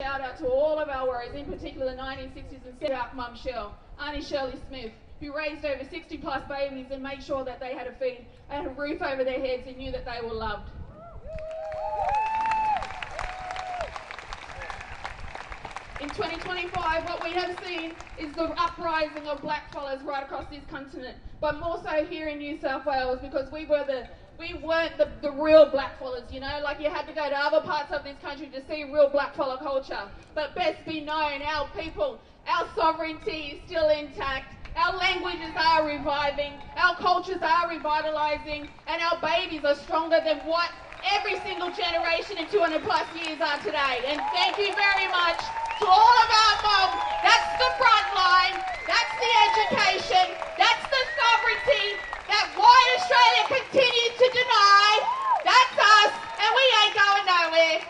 Shout out to all of our warriors, in particular the 1960s and set out Mum Shell, Auntie Shirley Smith, who raised over 60 plus babies and made sure that they had a roof over their heads and knew that they were loved. In 2025, what we have seen is the uprising of blackfellas right across this continent, but more so here in New South Wales, because we weren't the real blackfellas, you know, like you had to go to other parts of this country to see real blackfella culture. But best be known, our people, our sovereignty is still intact, our languages are reviving, our cultures are revitalising, and our babies are stronger than what every single generation in 200 plus years are today. And thank you very much to all of our mob. That's the front line, that's the education, that's the sovereignty that white Australia continues to deny. That's us, and we ain't going nowhere.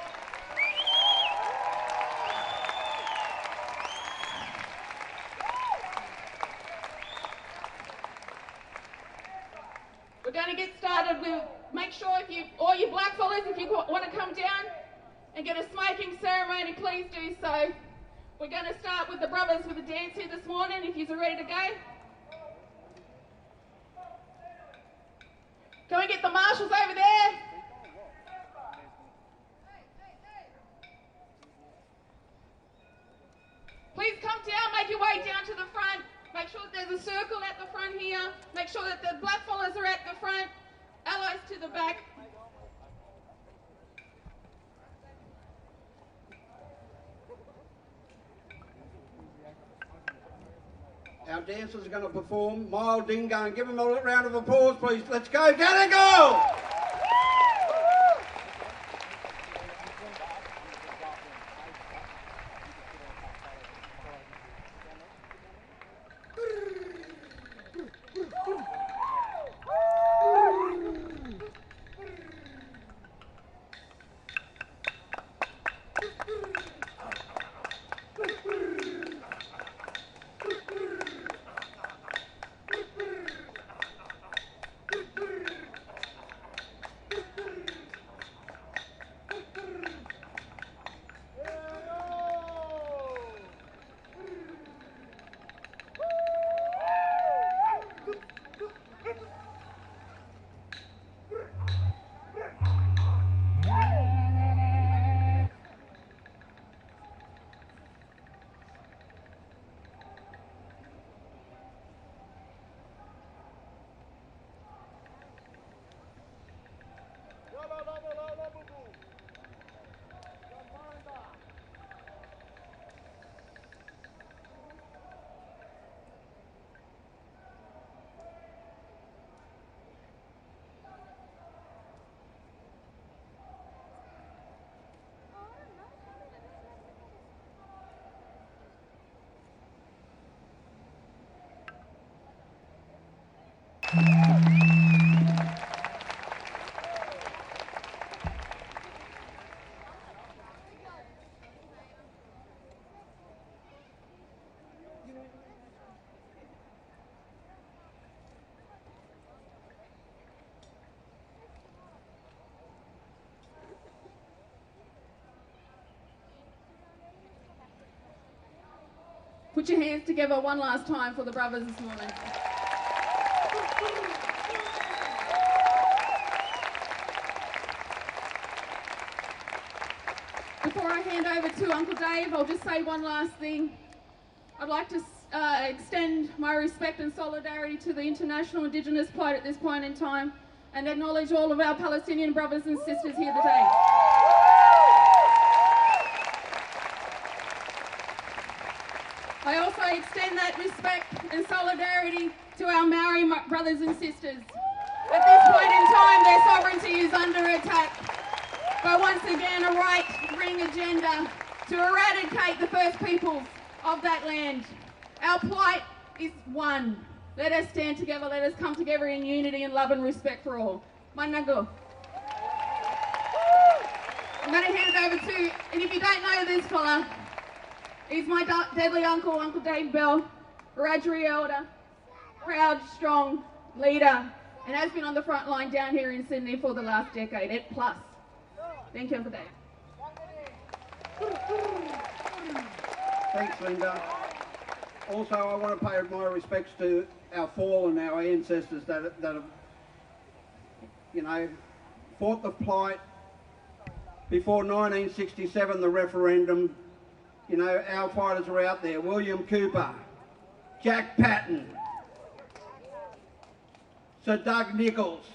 We're going to get started. Make sure all you blackfellas, if you want to come down and get a smoking ceremony, please do so. We're going to start with the brothers with a dance here this morning, if you're ready to go. Can we get the marshals over there? Please come down, make your way down to the front. Make sure that there's a circle at the front here. Make sure that the blackfellas are at the front, allies to the back. Our dancers are going to perform Mild Dingo, and give them a round of applause, please. Let's go, down and go! Put your hands together one last time for the brothers this morning. Before I hand over to Uncle Dave, I'll just say one last thing. I'd like to extend my respect and solidarity to the international Indigenous plight at this point in time and acknowledge all of our Palestinian brothers and sisters here today. I also extend that respect and solidarity to our Maori brothers and sisters. At this point in time, their sovereignty is under attack by once again a right-wing agenda to eradicate the first peoples of that land. Our plight is one. Let us stand together, let us come together in unity and love and respect for all. Manago. I'm going to hand it over to, and if you don't know this fella, he's my deadly uncle, Uncle Dave Bell, Wiradjuri elder, proud, strong leader, and has been on the front line down here in Sydney for the last decade plus. Thank you, Uncle Dave. Thanks, Linda. Also, I want to pay my respects to our fallen, our ancestors that have, you know, fought the plight before 1967, the referendum. You know, our fighters are out there. William Cooper, Jack Patton, Sir Doug Nicholls.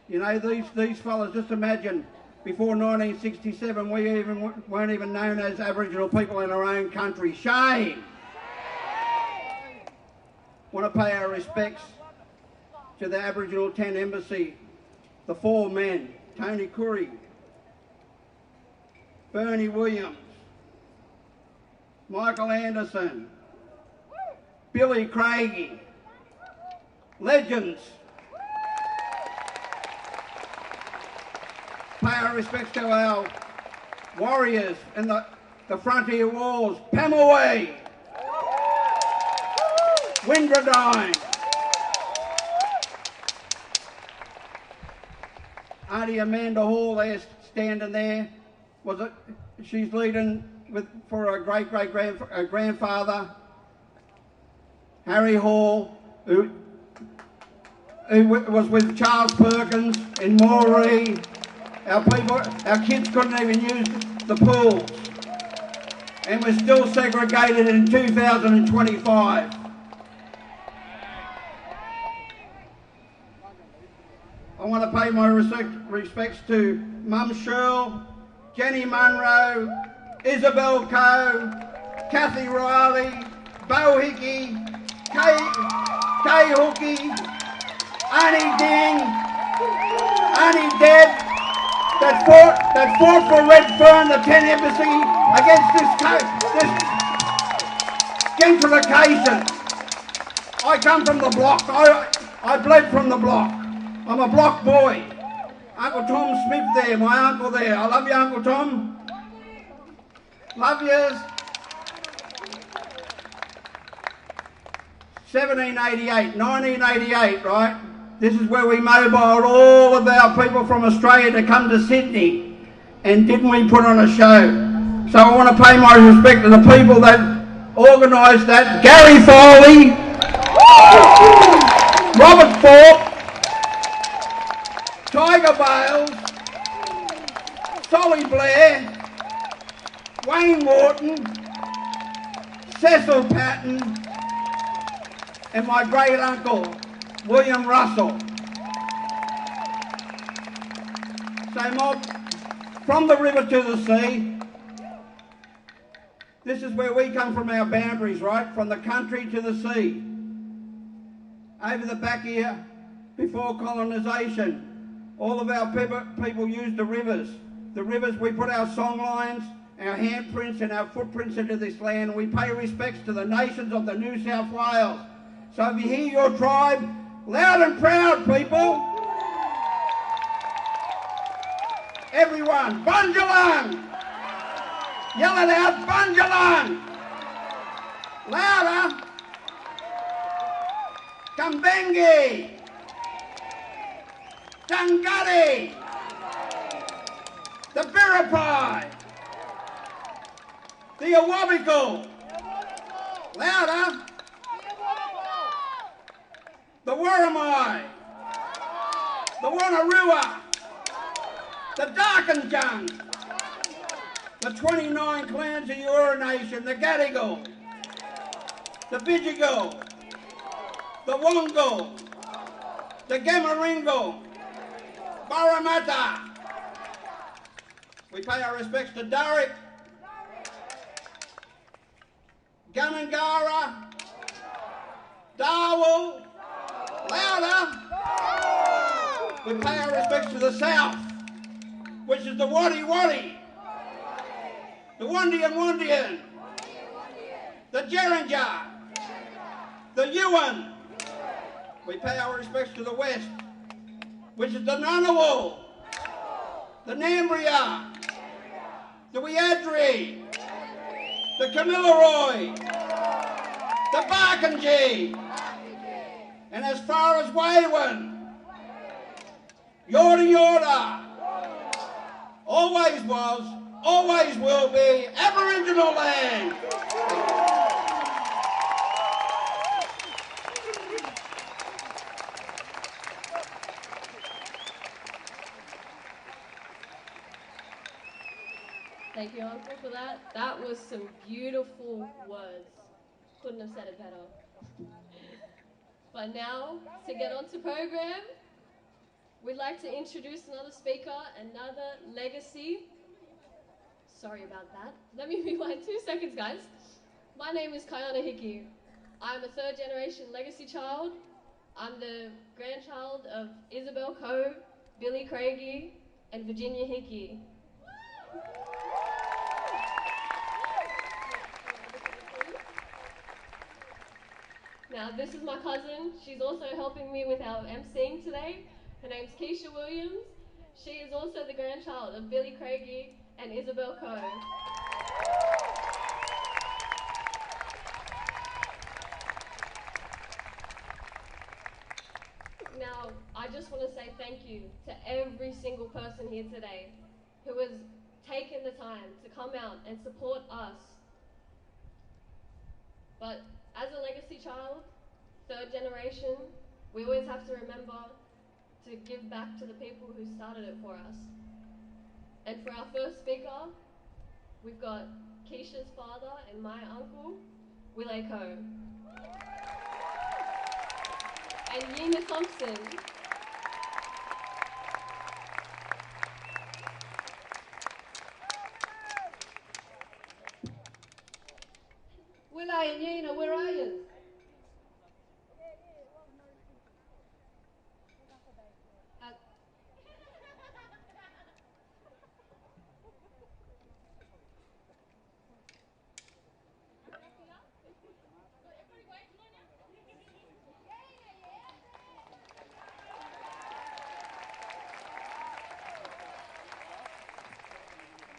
You know, these fellas, just imagine, before 1967, we weren't even known as Aboriginal people in our own country. Shame! Want to pay our respects to the Aboriginal 10 Embassy, the 4 men, Tony Curry, Bernie Williams, Michael Anderson, Billy Craigie, legends. Pay our respects to our warriors in the frontier wars, Pemaway, Windradine, Auntie Amanda Hall there standing there. She's leading for a grandfather, Harry Hall, who was with Charles Perkins in Moree. Our kids couldn't even use the pools, and we're still segregated in 2025. I want to pay my respects to Mum Shirl, Jenny Munro, Isabel Coe, Kathy Riley, Bo Hickey, Kay Hookie, Annie Ding, Annie Deb, that fought for Redfern, the 10 Embassy, against this gentrification. I come from the block. I bled from the block. I'm a block boy. Uncle Tom Smith there, my uncle there. I love you, Uncle Tom. Love yous. 1988, right? This is where we mobiled all of our people from Australia to come to Sydney. And didn't we put on a show? So I want to pay my respect to the people that organised that. Gary Foley, Robert Thorpe, Tiger Bales, Solly Blair, Wayne Wharton, Cecil Patton, and my great uncle, William Russell. So from the river to the sea, this is where we come from, our boundaries, right? From the country to the sea. Over the back here, before colonisation, all of our people used the rivers. The rivers, we put our song lines, our handprints and our footprints into this land. We pay respects to the nations of the New South Wales. So if you hear your tribe, loud and proud, people. Everyone, Bunjalung! Yell it out, Bunjalung! Louder! Kambengi! Dungutty! The Biripi! The Awabiko! Louder! The Warrane! The Wonnarua! The Darkinjung! The 29 clans of Eora Nation, the Gadigal! The Bidjigal! The Wongal! The Gamaringal! Parramatta! We pay our respects to Durrick, Gumangara, Darwell, louder! We pay our respects to the south, which is the Waddy Waddy, the Wandian, the Jerrinja, the Yuan. We pay our respects to the west, which is the Ngunnawal, the Nambria, the Wiadri, the Kamilaroi, the Barkindji, and as far as Waywan, Yorta Yorta, always was, always will be Aboriginal land. Thank you, Uncle, for that. That was some beautiful words. Couldn't have said it better. But now, to get on to program, we'd like to introduce another speaker, another legacy. Sorry about that. Let me rewind 2 seconds, guys. My name is Kayana Hickey. I'm a third-generation legacy child. I'm the grandchild of Isabel Cove, Billy Craigie, and Virginia Hickey. Now, this is my cousin. She's also helping me with our emceeing today. Her name's Keisha Williams. She is also the grandchild of Billy Craigie and Isabel Cove. Now, I just want to say thank you to every single person here today who has taken the time to come out and support us. But as a legacy child, third generation, we always have to remember to give back to the people who started it for us. And for our first speaker, we've got Keisha's father and my uncle, Willie Cove. And Yina Thompson. Willie and Yina, where are you?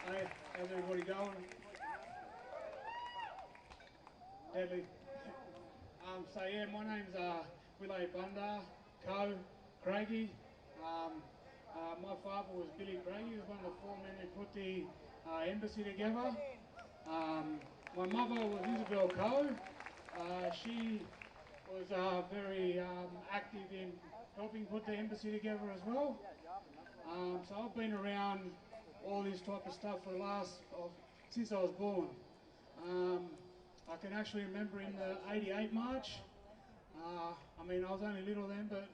Hey, how's everybody going? Deadly. So yeah, my name's Willie Bunda, Craigie. My father was Billy Craigie. He was one of the 4 men who put the embassy together. My mother was Isabel Cove. She was very active in helping put the embassy together as well. So I've been around all this type of stuff for the since I was born. I can actually remember in the '88 march. I mean, I was only little then, but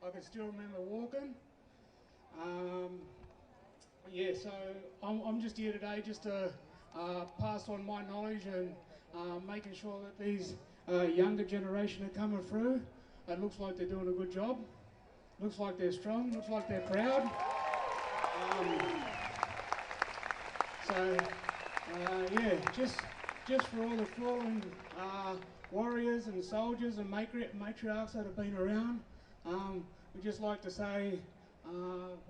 I can still remember walking. Yeah, so I'm just here today just to pass on my knowledge and making sure that these younger generation are coming through. It looks like they're doing a good job. Looks like they're strong. Looks like they're proud. Yeah, just for all the fallen warriors and soldiers and matriarchs that have been around, we'd just like to say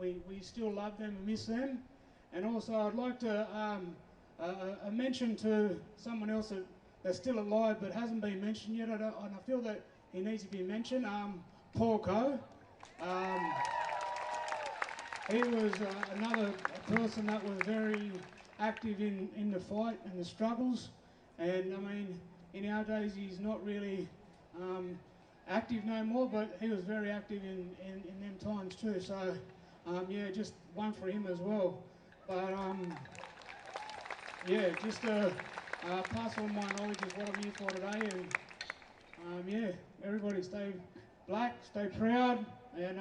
we still love them and miss them. And also I'd like to mention to someone else that's still alive but hasn't been mentioned yet, and I feel that he needs to be mentioned, Paul Coe. He was another person that was very active in the fight and the struggles, and I mean, in our days he's not really active no more, but he was very active in them times too, so yeah, just one for him as well. But yeah, just to pass on my knowledge is what I'm here for today, and yeah, everybody stay black, stay proud, and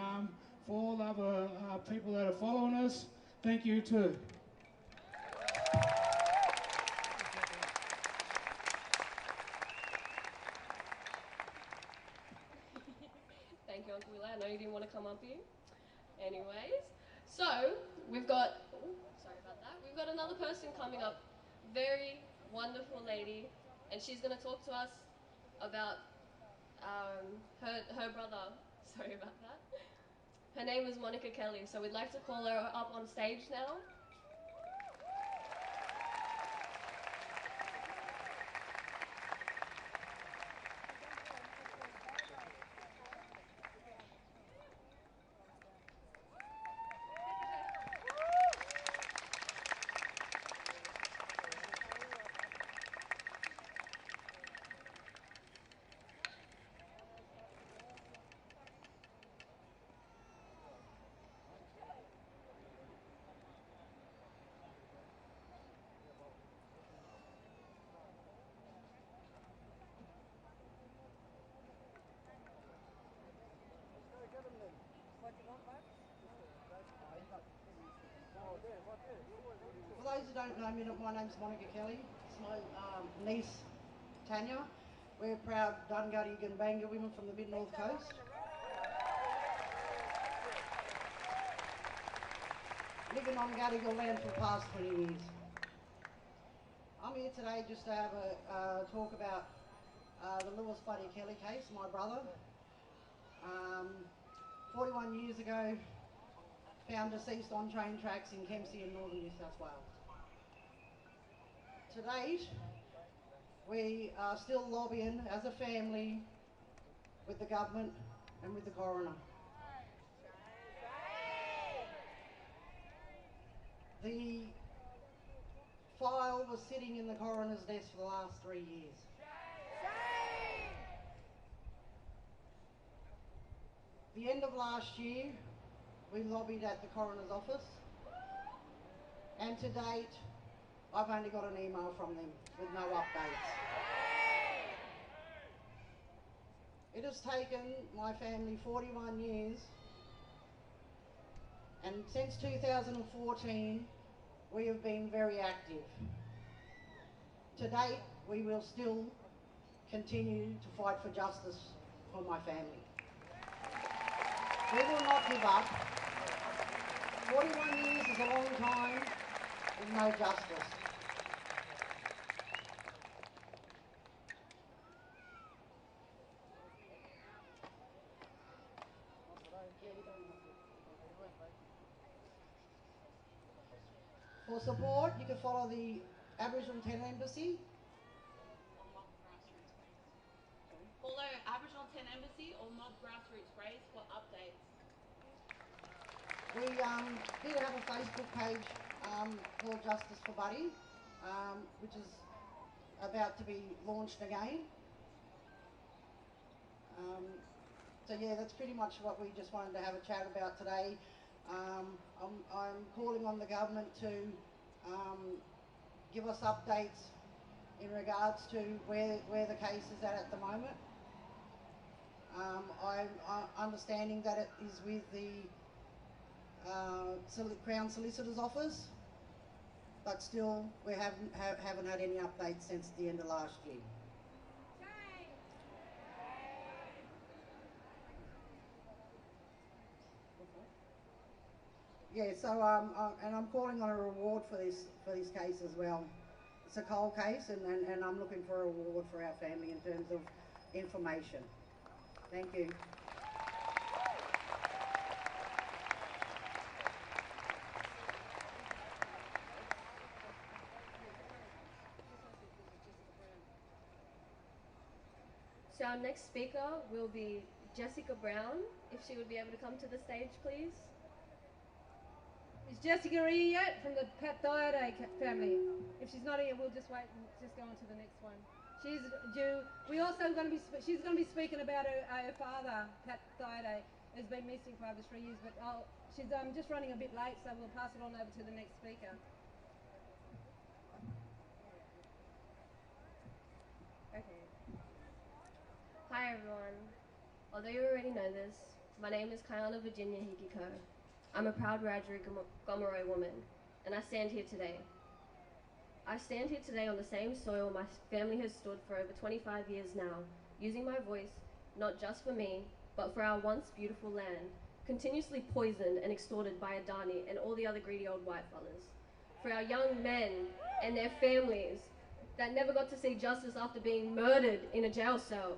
for all the other people that are following us, thank you too. Thank you, Uncle Willie. I know you didn't want to come up here. Anyways, so we've got, sorry about that, we've got another person coming up, very wonderful lady, and she's going to talk to us about her brother. Sorry about that. Her name is Monica Kelly, so we'd like to call her up on stage now. For those who don't know me, my name's Monica Kelly. It's my niece, Tanya. We're proud Dunghutti Gumbaynggirr women from the Mid-North Coast. Living on Gadigal land for the past 20 years. I'm here today just to have a talk about the Lewis Buddy Kelly case, my brother. 41 years ago, found deceased on train tracks in Kempsey in northern New South Wales. To date, we are still lobbying as a family with the government and with the coroner. The file was sitting in the coroner's desk for the last 3 years. The end of last year, we lobbied at the coroner's office, and to date, I've only got an email from them with no updates. It has taken my family 41 years, and since 2014, we have been very active. To date, we will still continue to fight for justice for my family. We will not give up. 41 years is a long time with no justice. For support, you can follow the Aboriginal Tenant Embassy. Follow Aboriginal Tenant Embassy or Mob Grassroots Race for updates. We did have a Facebook page called Justice for Buddy, which is about to be launched again. So yeah, that's pretty much what we just wanted to have a chat about today. I'm calling on the government to give us updates in regards to where the case is at the moment. I'm understanding that it is with the Crown Solicitor's Office, but still we haven't had any updates since the end of last year. Yeah, so and I'm calling on a reward for this case as well. It's a cold case, and I'm looking for a reward for our family in terms of information. Thank you. So our next speaker will be Jessica Brown. If she would be able to come to the stage, please. Is Jessica here yet from the Paphos family? If she's not here, we'll just wait and just go on to the next one. She's due. We also going to be. She's going to be speaking about her father, Paphos, who's been missing for over 3 years. But she's just running a bit late, so we'll pass it on over to the next speaker. Okay. Hi everyone. Although you already know this, my name is Kiana Virginia Hikiko. I'm a proud Wiradjuri Gomeroi woman, and I stand here today. I stand here today on the same soil my family has stood for over 25 years now, using my voice, not just for me, but for our once beautiful land, continuously poisoned and extorted by Adani and all the other greedy old white fellas. For our young men and their families that never got to see justice after being murdered in a jail cell.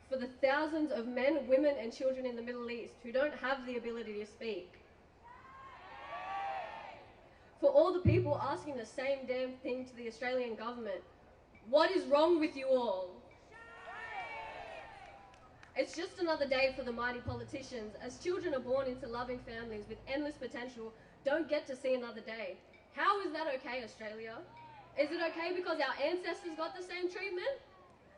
For the thousands of men, women and children in the Middle East who don't have the ability to speak. For all the people asking the same damn thing to the Australian government. What is wrong with you all? It's just another day for the mighty politicians, as children are born into loving families with endless potential, don't get to see another day. How is that okay, Australia? Is it okay because our ancestors got the same treatment?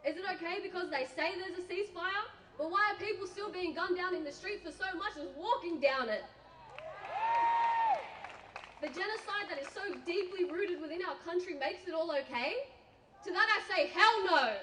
Is it okay because they say there's a ceasefire? But why are people still being gunned down in the street for so much as walking down it? The genocide that is so deeply rooted within our country makes it all okay? To that I say, hell no!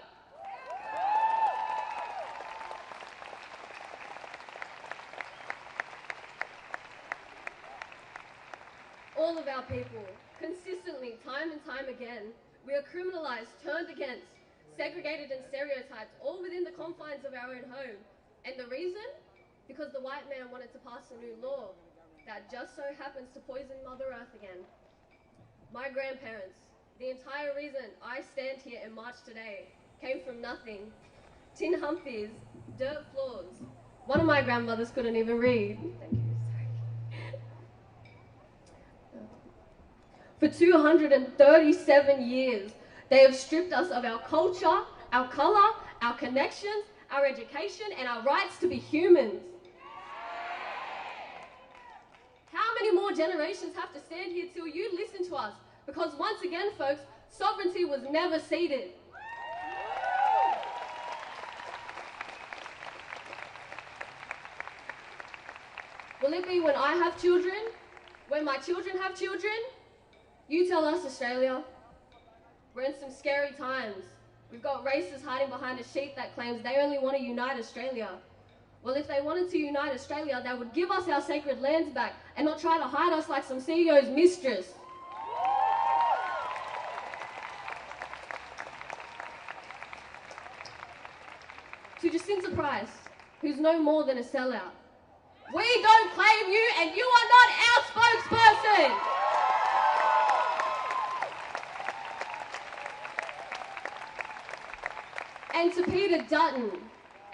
all of our people. Consistently, time and time again, we are criminalised, turned against, segregated and stereotyped, all within the confines of our own home. And the reason? Because the white man wanted to pass a new law that just so happens to poison Mother Earth again. My grandparents, the entire reason I stand here and march today, came from nothing. Tin humpies, dirt floors. One of my grandmothers couldn't even read. Thank you, sorry. For 237 years, they have stripped us of our culture, our colour, our connections, our education, and our rights to be humans. How many more generations have to stand here till you listen to us? Because once again, folks, sovereignty was never ceded. Will it be when I have children? When my children have children? You tell us, Australia. We're in some scary times. We've got racists hiding behind a sheet that claims they only want to unite Australia. Well, if they wanted to unite Australia, they would give us our sacred lands back and not try to hide us like some CEO's mistress. To Jacinta Price, who's no more than a sellout. We don't claim you, and you are not our spokesperson. And to Peter Dutton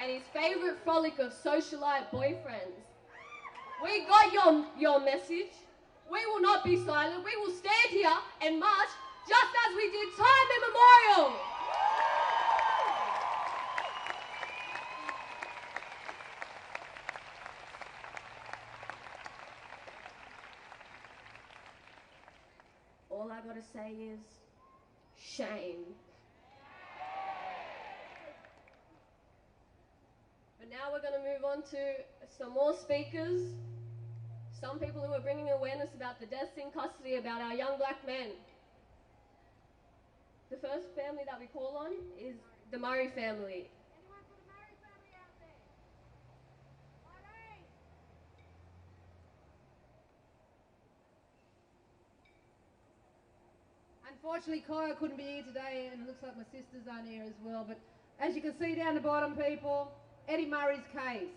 and his favourite frolic of socialite boyfriends, we got your message. We will not be silent. We will stand here and march just as we did time immemorial. All I gotta say is, shame. But now we're gonna move on to some more speakers, some people who are bringing awareness about the deaths in custody about our young black men. The first family that we call on is the Murray family. Anyone for the Murray family out there? Warrane! Unfortunately, Kaya couldn't be here today, and it looks like my sisters aren't here as well. But as you can see down the bottom, people, Eddie Murray's case.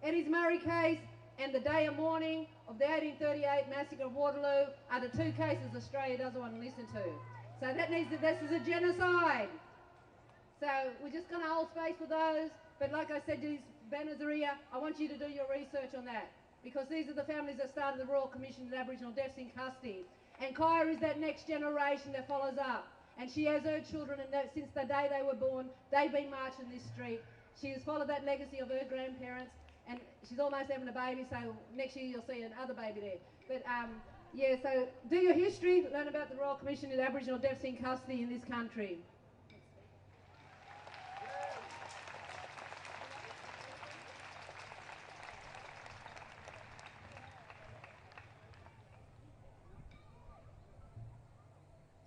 Eddie's Murray case and the day and morning of the 1838 massacre of Waterloo are the two cases Australia doesn't want to listen to. So this is a genocide. So we're just going to hold space for those. But like I said, these banners are here. I want you to do your research on that, because these are the families that started the Royal Commission of Aboriginal Deaths in Custody. And Kaya is that next generation that follows up. And she has her children, and since the day they were born, they've been marching this street. She has followed that legacy of her grandparents, and she's almost having a baby, so next year you'll see another baby there. But yeah, so do your history, learn about the Royal Commission of Aboriginal Deaths in Custody in this country.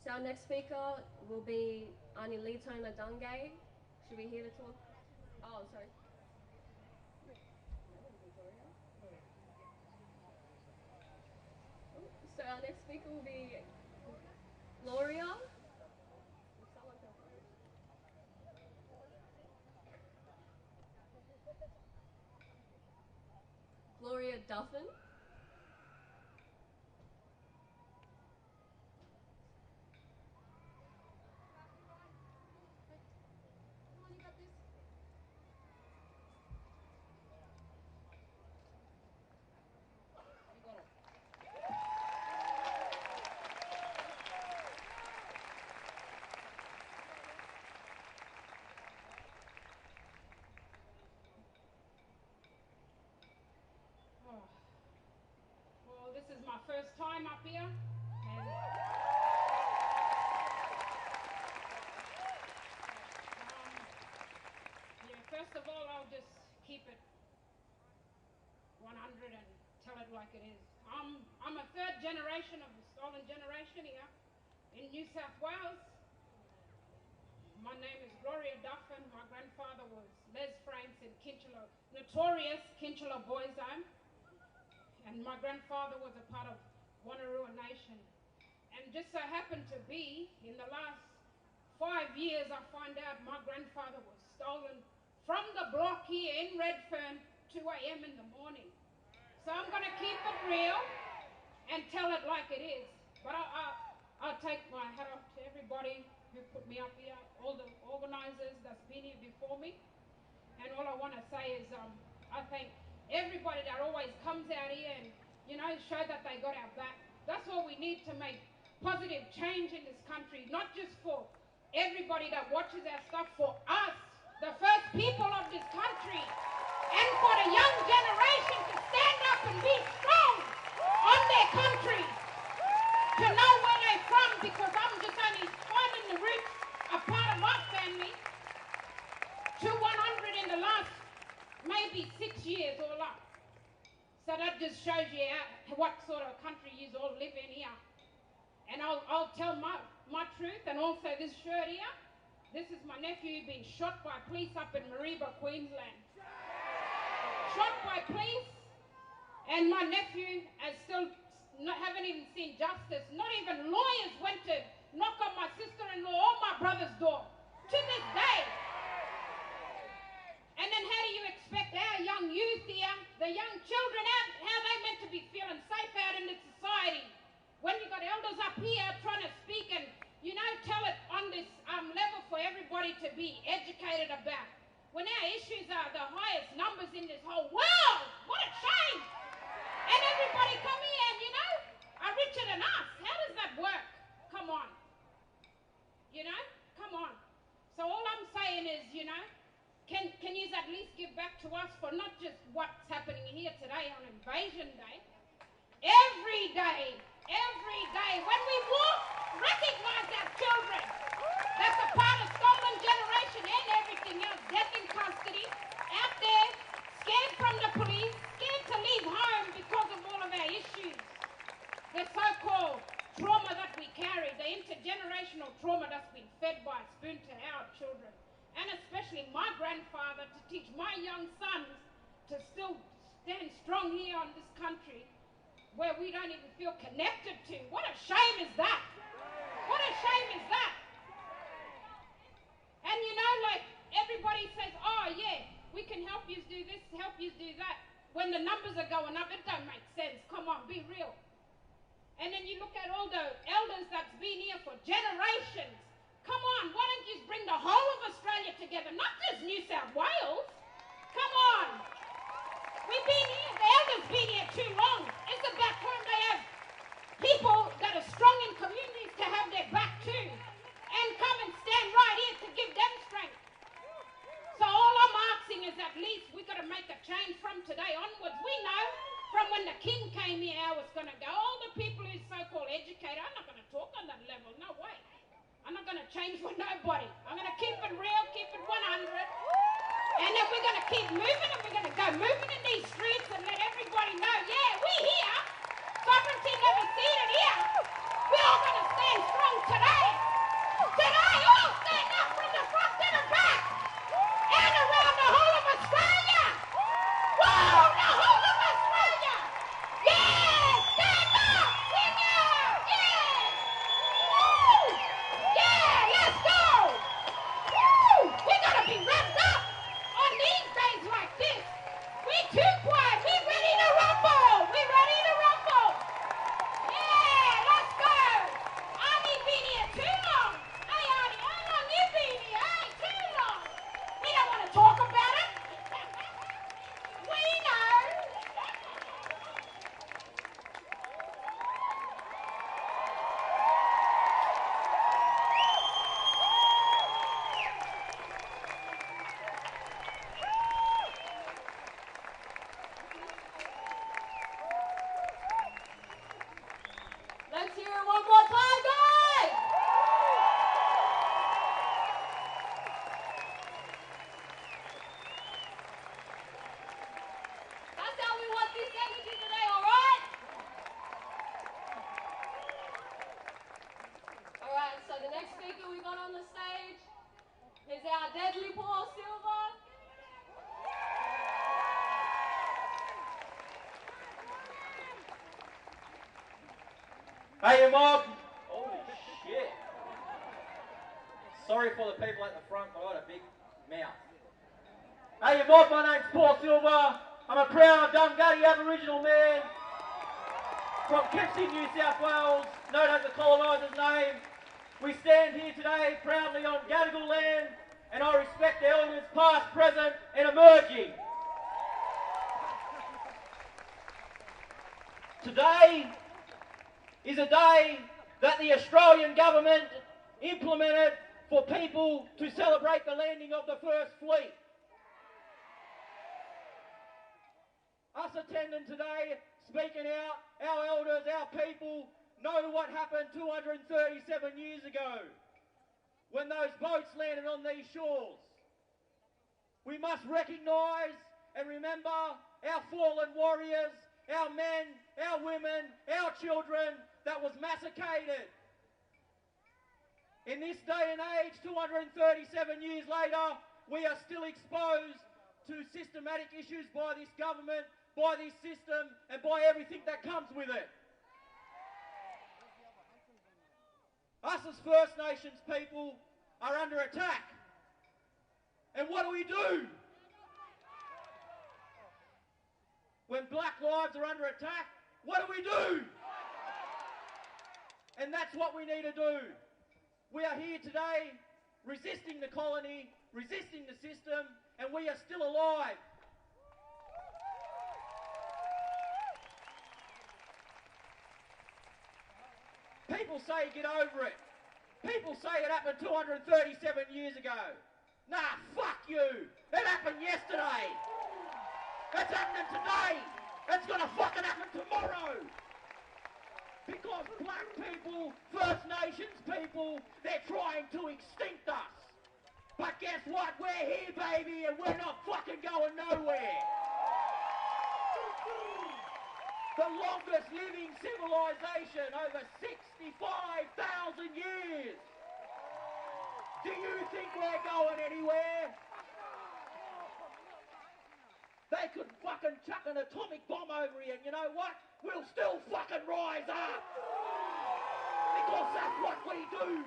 So our next speaker will be Anilito Nadunge. Should we hear the talk? Oh, sorry. So our next speaker will be Gloria. Gloria Duffin. Well, this is my first time up here, and yeah, first of all, I'll just keep it 100 and tell it like it is. I'm a third generation of the stolen generation here in New South Wales. My name is Gloria Duffin. My grandfather was Les Franks in Kinchela, notorious Kinchela Boys Home. And my grandfather was a part of Wanneroo Nation. And just so happened to be, in the last 5 years, I find out my grandfather was stolen from the block here in Redfern, 2 a.m. in the morning. So I'm going to keep it real and tell it like it is. But I'll take my hat off to everybody who put me up here, all the organisers that's been here before me. And all I want to say is I thank everybody that always comes out here and, you know, show that they got our back. That's all we need to make positive change in this country, not just for everybody that watches our stuff, for us, the first people of this country, and for the young generation to stand up and be strong on their country, to know where they're from, because I'm just only finding the roots, a part of my family, to 100 in the last maybe 6 years all up. So that just shows you what sort of country you all live in here. And I'll tell my truth, and also this shirt here. This is my nephew being shot by police up in Mareeba, Queensland. Shot by police, and my nephew haven't even seen justice. Not even lawyers went to knock on my sister-in-law or my brother's door to this day. And then how do you expect our young youth here, the young children out, how they meant to be feeling safe out in this society? When you got elders up here trying to speak and, you know, tell it on this level for everybody to be educated about. When our issues are the highest numbers in this whole world. What a shame. And everybody come here and, you know, are richer than us. How does that work? Come on. You know, come on. So all I'm saying is, you know, can you at least give back to us for not just what's happening here today on Invasion Day? Every day, when we walk, recognize our children. That's a part of stolen generation and everything else. Death in custody, out there, scared from the police, scared to leave home because of all of our issues. The so-called trauma that we carry, the intergenerational trauma that's been fed by a spoon to our children. And especially my grandfather, to teach my young sons to still stand strong here on this country where we don't even feel connected to. What a shame is that? What a shame is that? And you know, like everybody says, oh yeah, we can help you do this, help you do that. When the numbers are going up, it don't make sense. Come on, be real. And then you look at all the elders that's been here for generations. Come on, why don't you bring the whole of Australia together, not just New South Wales? Come on. We've been here, the elders been here too long. It's about time they have people that are strong in communities to have their back too, and come and stand right here to give them strength. So all I'm asking is at least we got to make a change from today onwards. We know from when the king came here how it's going to go. All the people who's so-called educated, I'm not going to talk on that level, no way. I'm not going to change for nobody. I'm going to keep it real, keep it 100. And then we're going to keep moving, and we're going to go moving in these streets and let everybody know, yeah, we here. Sovereignty never ceded here. We're all going to stand strong today. Today, all stand up from the front to the back. And around the whole of Australia. Whoa, the whole of Australia. Yeah, stand up. Sing out. Yeah. Woo. Yeah, let's go. Woo. We got to be wrapped up on these days like this. We too quiet. We ready to Hey, mob. Holy shit. Sorry for the people at the front, but I got a big mouth. Hey, mob, my name's Paul Silver. I'm a proud Dungutty Aboriginal man from Kempsey, New South Wales, known as the coloniser's name. We stand here today proudly on Gadigal land, and I respect the elders past, present and emerging. Today is a day that the Australian government implemented for people to celebrate the landing of the first fleet. Us attending today, speaking out, our elders, our people, know what happened 237 years ago when those boats landed on these shores. We must recognise and remember our fallen warriors, our men, our women, our children that was massacred. In this day and age, 237 years later, we are still exposed to systematic issues by this government, by this system, and by everything that comes with it. Us as First Nations people are under attack. And what do? When black lives are under attack, what do? And that's what we need to do. We are here today resisting the colony, resisting the system, and we are still alive. People say get over it. People say it happened 237 years ago. Nah, fuck you. It happened yesterday. It's happening today. It's gonna fucking happen tomorrow. Because black people, First Nations people, they're trying to extinct us. But guess what? We're here, baby, and we're not fucking going nowhere. The longest living civilization, over 65,000 years. Do you think we're going anywhere? They could fucking chuck an atomic bomb over here, and you know what? We'll still fucking rise up. Because that's what we do.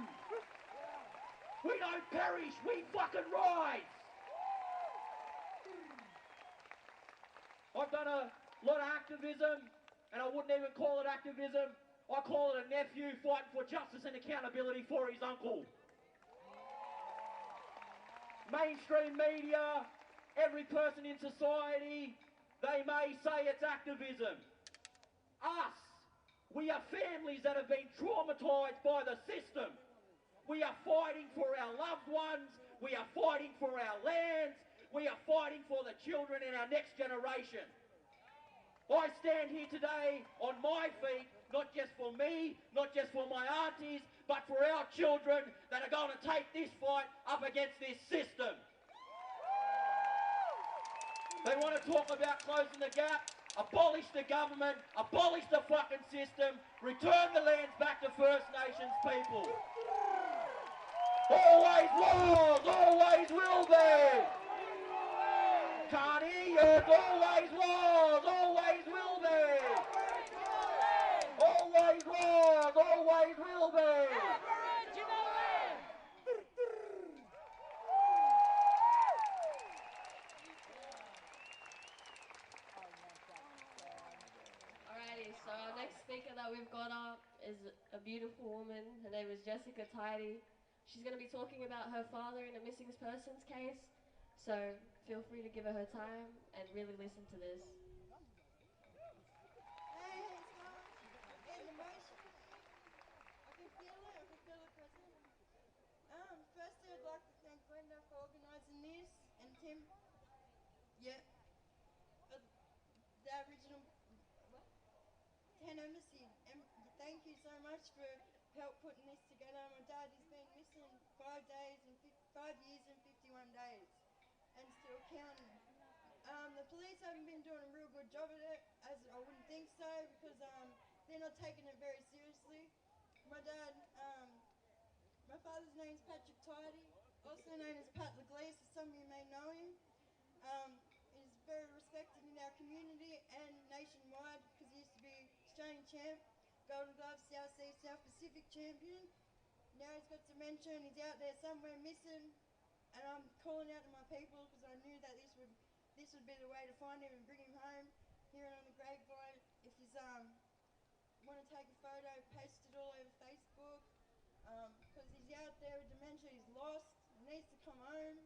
We don't perish, we fucking rise. I've done a lot of activism, and I wouldn't even call it activism. I call it a nephew fighting for justice and accountability for his uncle. Mainstream media, every person in society, they may say it's activism. Us, we are families that have been traumatised by the system. We are fighting for our loved ones. We are fighting for our lands. We are fighting for the children in our next generation. I stand here today on my feet, not just for me, not just for my aunties, but for our children that are going to take this fight up against this system. They want to talk about closing the gap, abolish the government, abolish the fucking system, return the lands back to First Nations people. Always was, always will be. Carney, yes, always was, always will be. Always was, always will be. Alrighty, so our next speaker that we've got up is a beautiful woman. Her name is Jessica Tidy. She's going to be talking about her father in a missing persons case. So feel free to give her time and really listen to this. Hey, it's going. I'm getting emotional. I can feel it. I can feel it present. Firstly, I'd like to thank Brenda for organising this and Tim. Yeah. The Aboriginal 10 Embassy. Thank you so much for help putting this together. My dad has been missing 5 years and 51 days and still counting. The police haven't been doing a real good job at it, as I wouldn't think so, because they're not taking it very seriously. My father's name's Patrick Tidy, also known as Pat LeGleese, as some of you may know him. He's very respected in our community and nationwide because he used to be Australian champ Golden Glove, South Sea, South Pacific champion. Now he's got dementia and he's out there somewhere missing. And I'm calling out to my people because I knew that this would be the way to find him and bring him home. Hearing on the grapevine, if you want to take a photo, post it all over Facebook. Because he's out there with dementia, he's lost, he needs to come home.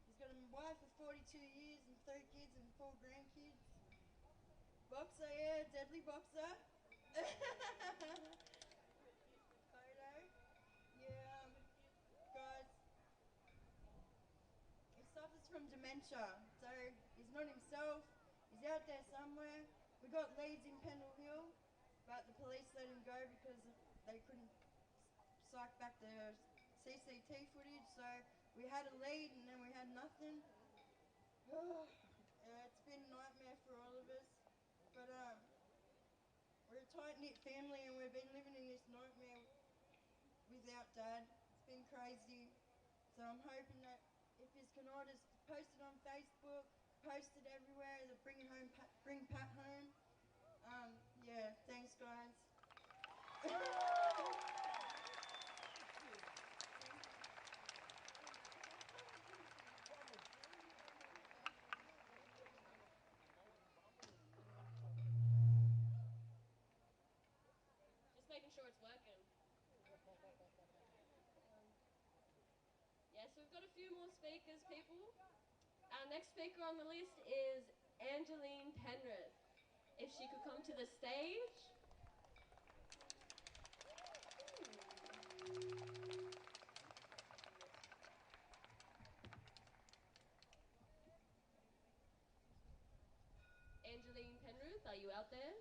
He's got a wife of 42 years and 3 kids and 4 grandkids. Boxer, yeah, deadly boxer. Photo. Yeah, guys, he suffers from dementia, so he's not himself. He's out there somewhere. We got leads in Pendle Hill, but the police let him go because they couldn't psych back the CCT footage, so we had a lead and then we had nothing. It's been a nightmare for all of us, but we're a tight-knit family and we've been living in this nightmare without Dad. It's been crazy, so I'm hoping that if you can all just post it on Facebook, post it everywhere, that bring Pat home. Yeah, thanks guys. Just making sure it's working. Yes, we've got a few more speakers, people. Our next speaker on the list is Angeline Penrith. If she could come to the stage. Angeline Penrith, are you out there?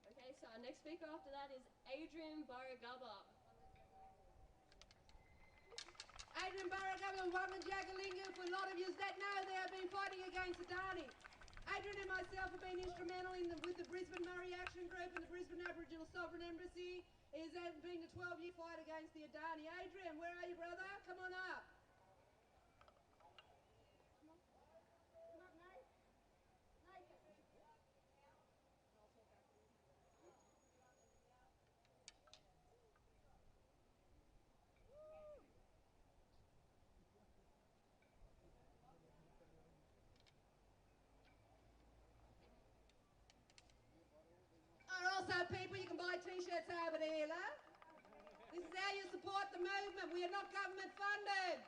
Okay, so our next speaker after that is Adrian Baragaba. Adrian Baragaba, Warrane Jagalingu, for a lot of you that know they have been fighting against Adani. Adrian and myself have been instrumental with the Brisbane Murray Action Group and the Brisbane Aboriginal Sovereign Embassy. It has been a 12-year fight against the Adani. Adrian, where are you, brother? Come on up. Also, people, you can buy t-shirts over there, love. This is how you support the movement. We are not government funded.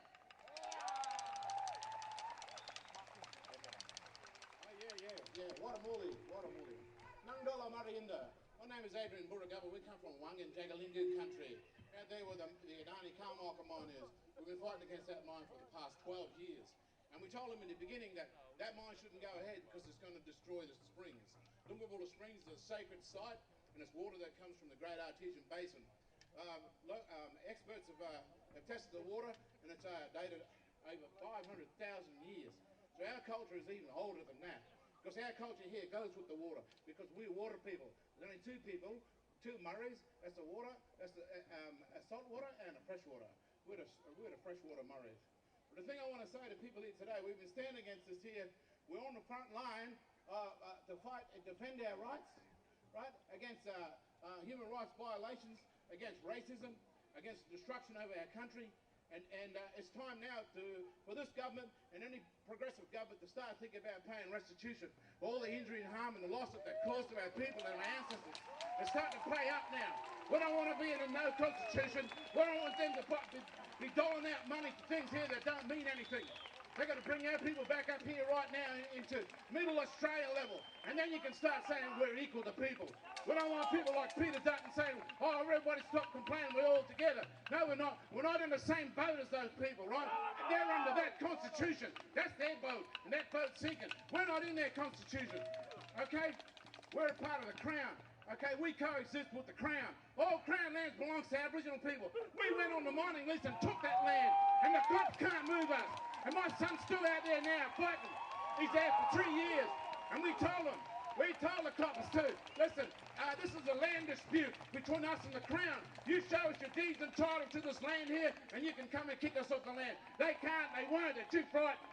Yeah. Watamuli. Nangdola Mariinda. My name is Adrian Baragaba. We come from Wangan Jagalingu country. Out there where the Adani Carmichael mine is. We've been fighting against that mine for the past 12 years. And we told them in the beginning that that mine shouldn't go ahead because it's going to destroy the springs. Limassol Springs is a sacred site and it's water that comes from the Great Artesian Basin. Experts have tested the water and it's dated over 500,000 years. So our culture is even older than that. Because our culture here goes with the water. Because we're water people. There's only 2 people, 2 Murrays. That's the water, that's the salt water and a fresh water. We're the freshwater Murrays. But the thing I want to say to people here today, we've been standing against this here. We're on the front line to fight and defend our rights, right? Against human rights violations, against racism, against destruction over our country. And it's time now for this government and any progressive government to start thinking about paying restitution for all the injury and harm and the loss that they caused to our people and our ancestors. It's starting to pay up now. We don't want to be in a no constitution. We don't want them to be doling out money for things here that don't mean anything. They've got to bring our people back up here right now into middle Australia level. And then you can start saying we're equal to people. We don't want people like Peter Dutton saying, oh, everybody stop complaining, we're all together. No, we're not. We're not in the same boat as those people, right? They're under that constitution. That's their boat, and that boat's sinking. We're not in their constitution, okay? We're a part of the Crown. Okay, we coexist with the Crown. All Crown lands belongs to Aboriginal people. We went on the mining list and took that land, and the cops can't move us. And my son's still out there now fighting. He's there for 3 years, and we told the coppers too, listen, this is a land dispute between us and the Crown. You show us your deeds and title to this land here, and you can come and kick us off the land. They can't, they won't, they're too frightened.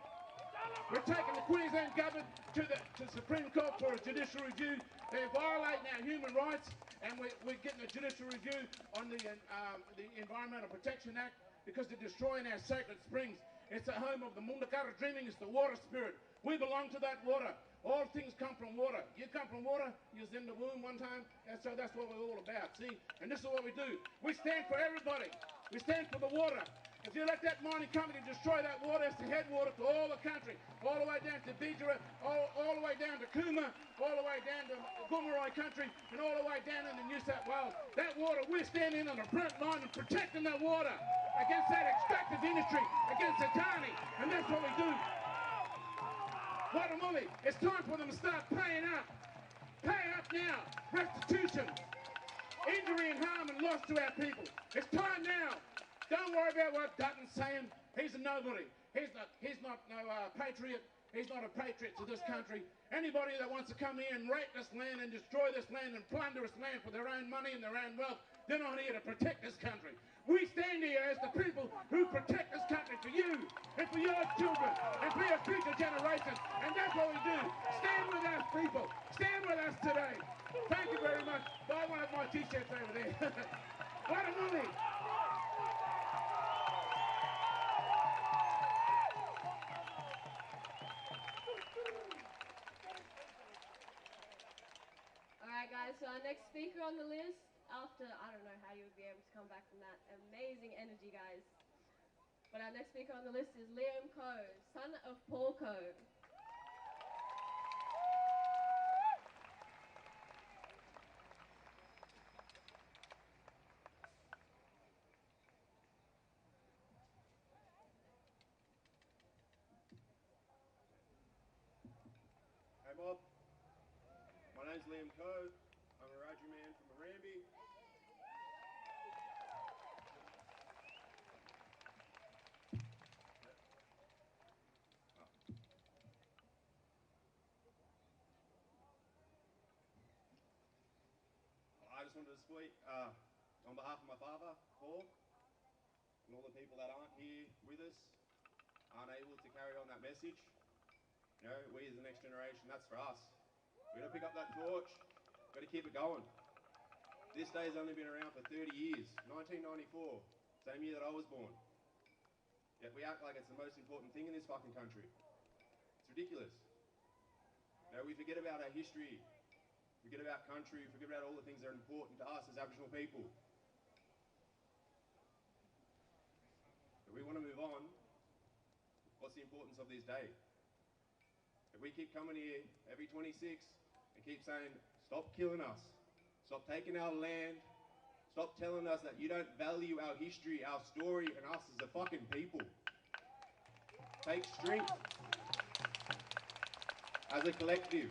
We're taking the Queensland government to the Supreme Court for a judicial review. They're violating our human rights, and we're getting a judicial review on the Environmental Protection Act because they're destroying our sacred springs. It's the home of the Mundakara dreaming. It's the water spirit. We belong to that water. All things come from water. You come from water. You was in the womb one time. And so that's what we're all about. See? And this is what we do. We stand for everybody. We stand for the water. If you let that mining company destroy that water, it's the headwater to all the country. All the way down to Bidjara, all the way down to Cooma, all the way down to Gomeroi country, and all the way down into New South Wales. That water, we're standing on the front line and protecting that water against that extractive industry, against the Tani. And that's what we do. Guatemala, it's time for them to start paying up. Pay up now. Restitution. Injury and harm and loss to our people. It's time now. Don't worry about what Dutton's saying. He's a nobody. He's not no patriot. He's not a patriot to this country. Anybody that wants to come here and rape this land and destroy this land and plunder this land for their own money and their own wealth, they're not here to protect this country. We stand here as the people who protect this country for you and for your children and for your future generations. And that's what we do. Stand with us, people. Stand with us today. Thank you very much. I want to have my t-shirts over there. What a movie. Alright guys, so our next speaker on the list, after, I don't know how you would be able to come back from that amazing energy, guys. But our next speaker on the list is Liam Cove, son of Paul Cove. Hey Bob, my name's Liam Cove. I'm a Raja man from Warrane. I just wanted to speak on behalf of my father, Paul, and all the people that aren't here with us, aren't able to carry on that message. You know, we as the next generation, that's for us. We've got to pick up that torch, got to keep it going. This day's only been around for 30 years, 1994, same year that I was born. Yet we act like it's the most important thing in this fucking country. It's ridiculous. You know, we forget about our history, forget about country, forget about all the things that are important to us as Aboriginal people. If we want to move on, what's the importance of this day? If we keep coming here every 26 and keep saying, stop killing us, stop taking our land, stop telling us that you don't value our history, our story, and us as a fucking people. Take strength as a collective.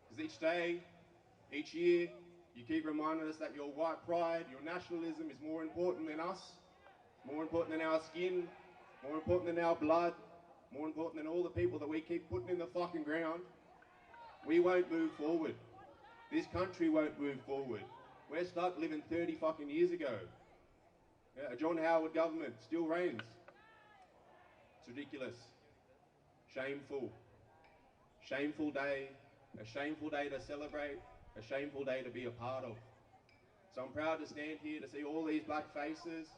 Because each day, each year, you keep reminding us that your white pride, your nationalism is more important than us, more important than our skin, more important than our blood, more important than all the people that we keep putting in the fucking ground. We won't move forward. This country won't move forward. We're stuck living 30 fucking years ago. Yeah, a John Howard government still reigns. It's ridiculous. Shameful. Shameful day. A shameful day to celebrate. A shameful day to be a part of. So I'm proud to stand here to see all these black faces,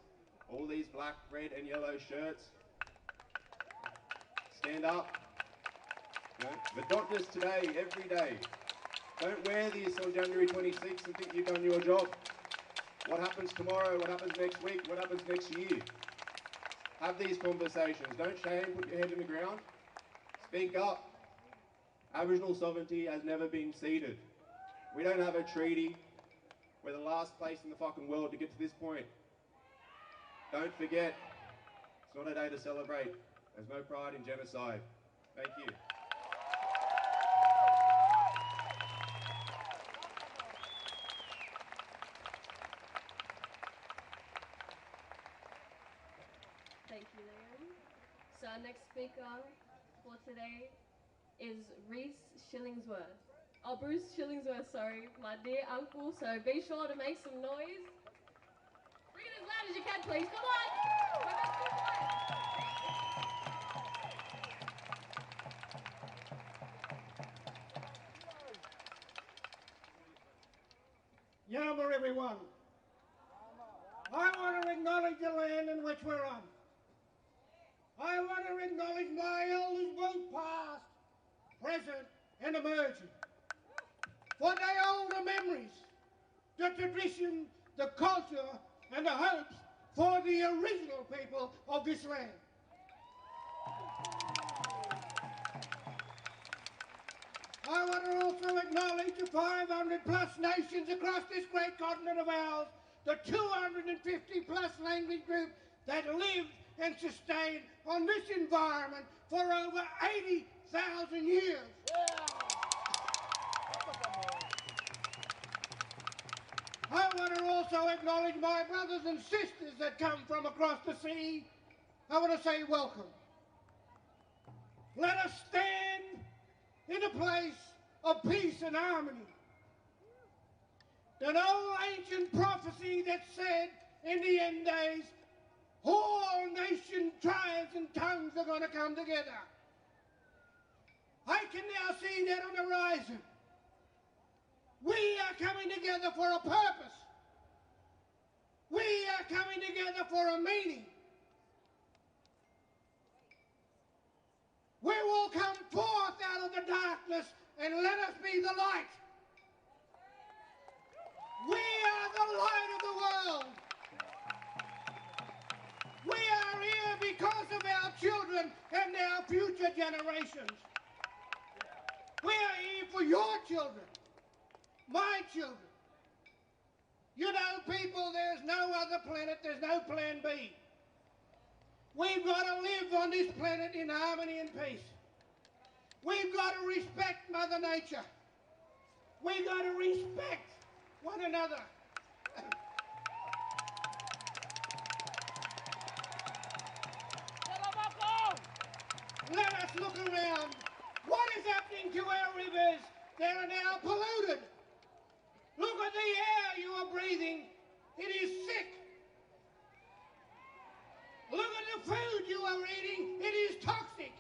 all these black, red and yellow shirts. Stand up. You know, but not just today, every day. Don't wear this on January 26th and think you've done your job. What happens tomorrow? What happens next week? What happens next year? Have these conversations. Don't shame, put your head in the ground. Speak up. Aboriginal sovereignty has never been ceded. We don't have a treaty. We're the last place in the fucking world to get to this point. Don't forget, it's not a day to celebrate. There's no pride in genocide. Thank you. Thank you, Liam. So our next speaker for today is Bruce Shillingsworth, sorry, my dear uncle. So be sure to make some noise. Bring it as loud as you can, please. Come on! everyone. I want to acknowledge the land in which we're on. I want to acknowledge my elders, both past, present, and emerging, for they hold the memories, the tradition, the culture, and the hopes for the original people of this land. I want to also acknowledge the 500 plus nations across this great continent of ours, the 250 plus language groups that live and sustain on this environment for over 80,000 years. I want to also acknowledge my brothers and sisters that come from across the sea. I want to say welcome. Let us stand in a place of peace and harmony. That old ancient prophecy that said in the end days, all nations, tribes, and tongues are going to come together. I can now see that on the horizon. We are coming together for a purpose. We are coming together for a meaning. We will come forth out of the darkness and let us be the light. We are the light of the world. We are here because of our children and our future generations. We are here for your children, my children. You know, people, there's no other planet, there's no plan B. We've got to live on this planet in harmony and peace. We've got to respect Mother Nature. We've got to respect one another. Let us look around. What is happening to our rivers? They are now polluted. Look at the air you are breathing. It is sick. Look at the food you are eating. It is toxic.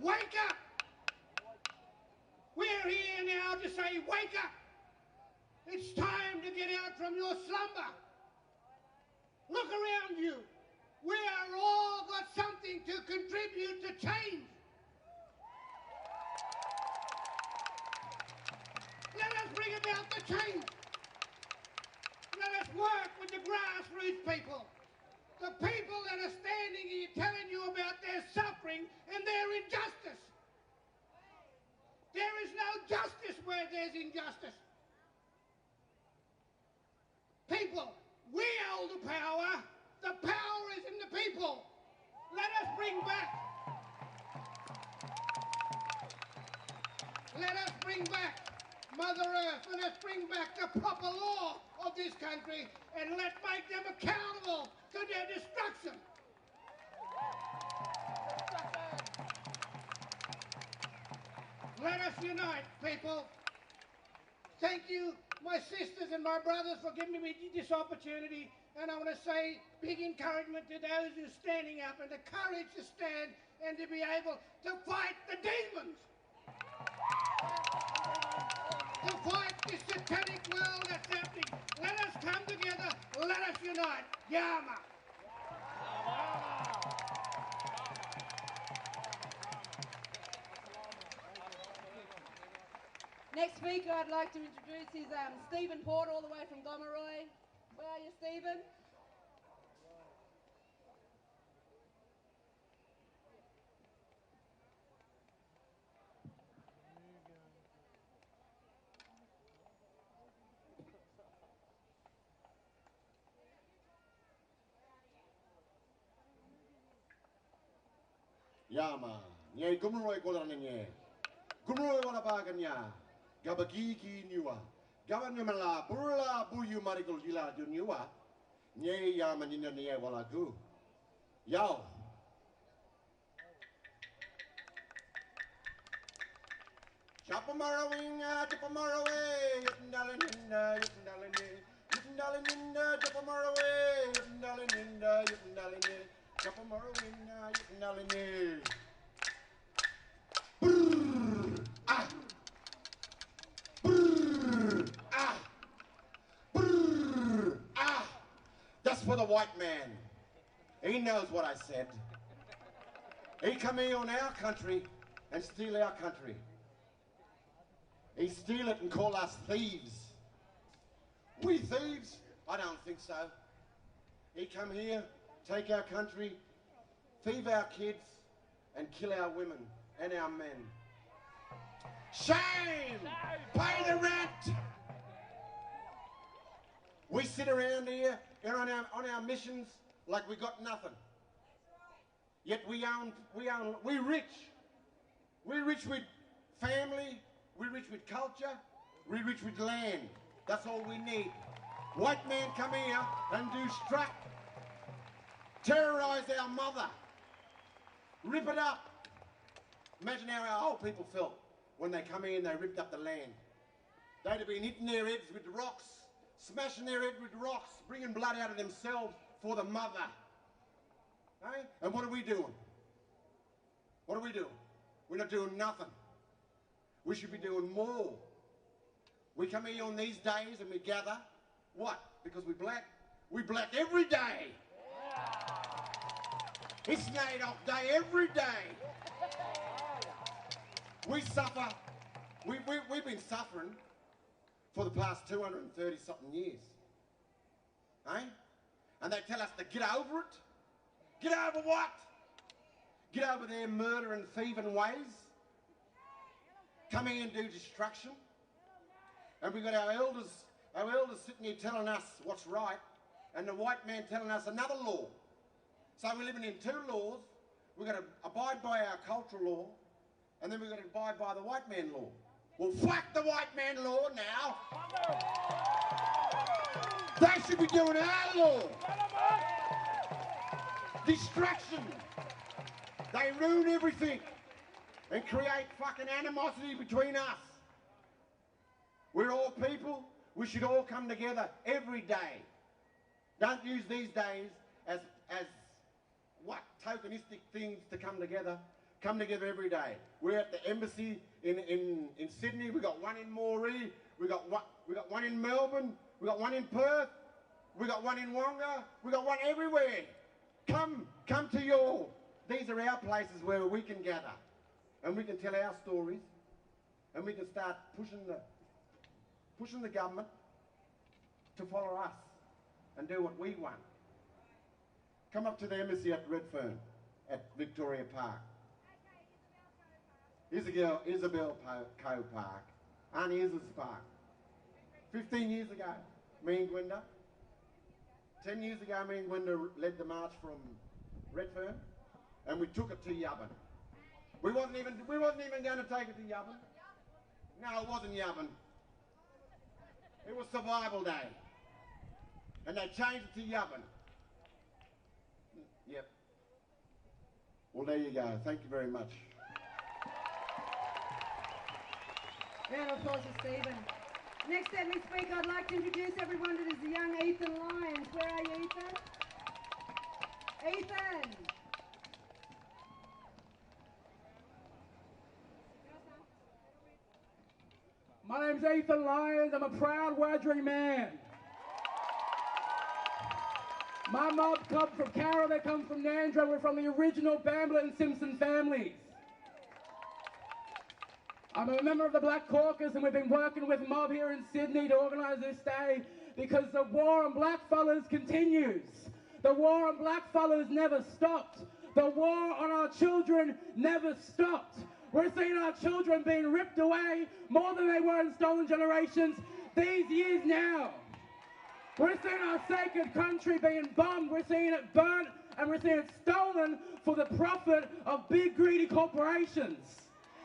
Wake up. We're here now to say, wake up. It's time to get out from your slumber. Look around you. We are all got something to contribute to change. Let us bring about the change. Let us work with the grassroots people. The people that are standing here telling you about their suffering and their injustice. There is no justice where there's injustice. People, we hold the power. The power is in the people. Let us bring back. Let us bring back Mother Earth. Let us bring back the proper law of this country and let's make them accountable to their destruction. Let us unite, people. Thank you, my sisters and my brothers, for giving me this opportunity. And I want to say big encouragement to those who are standing up and the courage to stand and to be able to fight the demons. To fight this satanic world that's happening. Let us come together. Let us unite. Yama. Next speaker I'd like to introduce is Stephen Porter, all the way from Gomeroi. Where are you, Stephen? Yama, nyai Gomeroi kolan nye. Gomeroi wala baganya. Gabagi ki niwa. Gaban mala burla buyu marikul hila dunyua. Nye yama nina nye wala gu. Yao. Chapamarawinga, chapamarawe, yitndalinda, yitndaline, yitndalinda, chapamarawe, yitndalinda, yitndaline, chapamarawinga, yitndaline. Brrr, ah. Brrr, ah. That's for the white man. He knows what I said. He come here on our country and steal our country. He steal it and call us thieves. We thieves? I don't think so. He come here, take our country, thieve our kids, and kill our women and our men. Shame! Pay the rent! We sit around here and on our missions like we got nothing. Yet we rich. We're rich with family, we're rich with culture, we're rich with land. That's all we need. White man come here and do struck, terrorise our mother, rip it up. Imagine how our old people felt when they come here and they ripped up the land. They'd have been hitting their heads with rocks, smashing their head with rocks, bringing blood out of themselves for the mother. Eh? And what are we doing? What are we doing? We're not doing nothing. We should be doing more. We come here on these days and we gather. What? Because we're black? We black every day. It's NAIDOC Day every day. We suffer. We've been suffering for the past 230-something years. Eh? And they tell us to get over it. Get over what? Get over their murder and thieving ways. Come here and do destruction. And we've got our elders sitting here telling us what's right, and the white man telling us another law. So we're living in two laws. We've got to abide by our cultural law, and then we've got to abide by the white man law. Well, fuck the white man law now. They should be doing our law. Destruction. They ruin everything and create fucking animosity between us. We're all people. We should all come together every day. Don't use these days as what, tokenistic things to come together. Come together every day. We're at the embassy in Sydney. We got one in Moree. We got one in Melbourne. We got one in Perth. We got one in Wonga. We got one everywhere. Come to your. These are our places where we can gather, and we can tell our stories, and we can start pushing the government to follow us and do what we want. Come up to the embassy at Redfern, at Victoria Park. Isabel Cove Park, Auntie Iz's Park. 15 years ago, me and Gwenda. 10 years ago, me and Gwenda led the march from Redfern, and we took it to Yabban. We wasn't even going to take it to Yabban. No, it wasn't Yabban. It was Survival Day, and they changed it to Yabban. Yep. Well, there you go. Thank you very much. Round of applause for Stephen. Next at me speak, I'd like to introduce everyone to the young Ethan Lyons. Where are you, Ethan? Ethan! My name's Ethan Lyons. I'm a proud Wiradjuri man. My mob come from Carroll, they come from Nandra. We're from the original Bambler and Simpson families. I'm a member of the Black Caucus, and we've been working with mob here in Sydney to organise this day because the war on blackfellas continues. The war on blackfellas never stopped. The war on our children never stopped. We're seeing our children being ripped away more than they were in stolen generations these years now. We're seeing our sacred country being bombed. We're seeing it burnt, and we're seeing it stolen for the profit of big greedy corporations.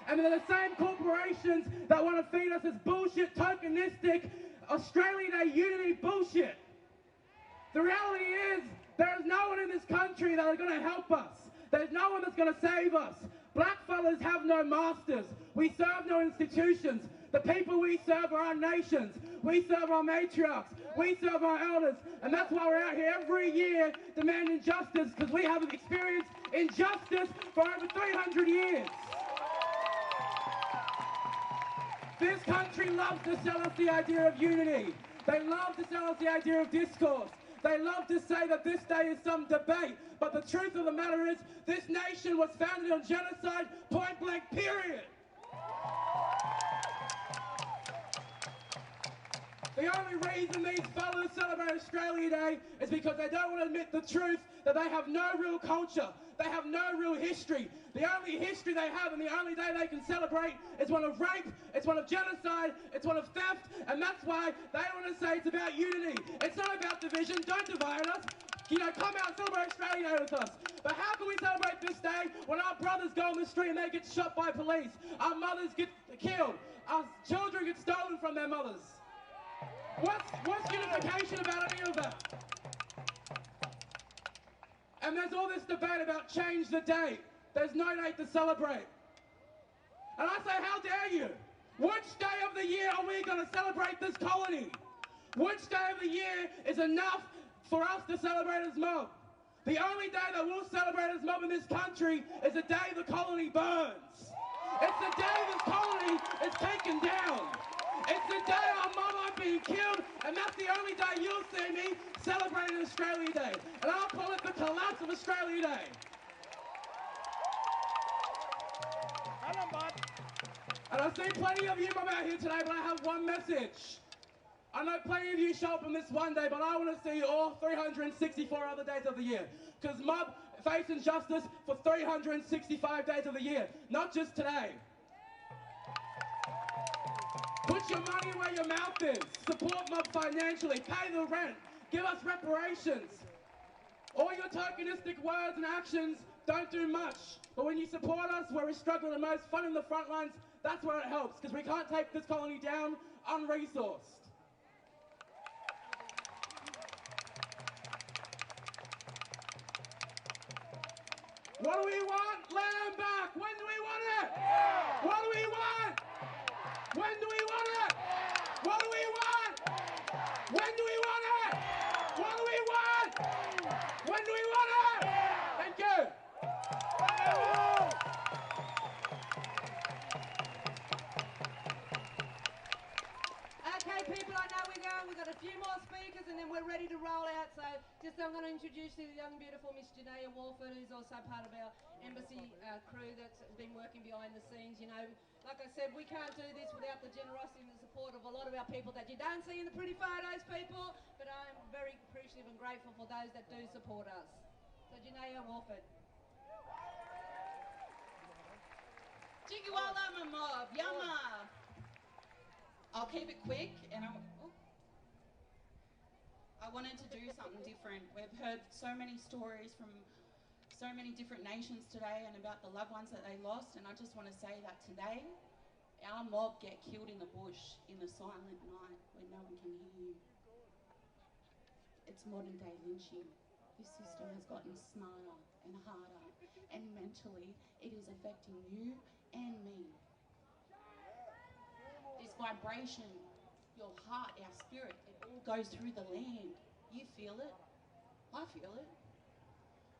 And they're the same corporations that want to feed us this bullshit, tokenistic, Australia Day unity bullshit. The reality is, there is no one in this country that is going to help us. There's no one that's going to save us. Blackfellas have no masters. We serve no institutions. The people we serve are our nations. We serve our matriarchs. We serve our elders. And that's why we're out here every year demanding justice, because we have experienced injustice for over 300 years. This country loves to sell us the idea of unity. They love to sell us the idea of discourse. They love to say that this day is some debate, but the truth of the matter is this nation was founded on genocide, point blank, period. The only reason these fellas celebrate Australia Day is because they don't want to admit the truth that they have no real culture. They have no real history. The only history they have and the only day they can celebrate is one of rape, it's one of genocide, it's one of theft, and that's why they want to say it's about unity. It's not about division. Don't divide us. You know, come out and celebrate Australia Day with us. But how can we celebrate this day when our brothers go on the street and they get shot by police? Our mothers get killed. Our children get stolen from their mothers. What's unification about any of that? And there's all this debate about change the date. There's no date to celebrate. And I say, how dare you? Which day of the year are we going to celebrate this colony? Which day of the year is enough for us to celebrate as mob? The only day that we'll celebrate as mob in this country is the day the colony burns. It's the day this colony is taken down. It's the day our mob are being killed, and that's the only day you'll see me celebrating Australia Day. And I'll call it the collapse of Australia Day. And I see plenty of you mob out here today, but I have one message. I know plenty of you show up on this one day, but I want to see you all 364 other days of the year. Because mob face injustice for 365 days of the year, not just today. Put your money where your mouth is. Support mob financially. Pay the rent. Give us reparations. All your tokenistic words and actions don't do much. But when you support us where we struggle the most, funding the front lines, that's where it helps. Because we can't take this colony down unresourced. What do we want? Land back. When do we want it? What do we want? When do we want it? What do we want? When do we want it? What do we want? When do we want it? Thank you. Okay, people, I know we're going. We've got a few more speakers and then we're ready to roll out. So just I'm going to introduce you to the young, beautiful Miss Janaea Warford, who's also part of our embassy crew that's been working behind the scenes. You know, like I said, we can't do this without the generosity and the support of a lot of our people that you don't see in the pretty photos, people. But I'm very appreciative and grateful for those that do support us. So Janaea Warford. Jigiwala mob, yama. I'll keep it quick, and I wanted to do something different. We've heard so many stories from so many different nations today and about the loved ones that they lost, and I just want to say that today our mob get killed in the bush in the silent night when no one can hear you. It's modern day lynching. This system has gotten smarter and harder, and mentally it is affecting you and me. This vibration, your heart, our spirit, it all goes through the land. You feel it. I feel it.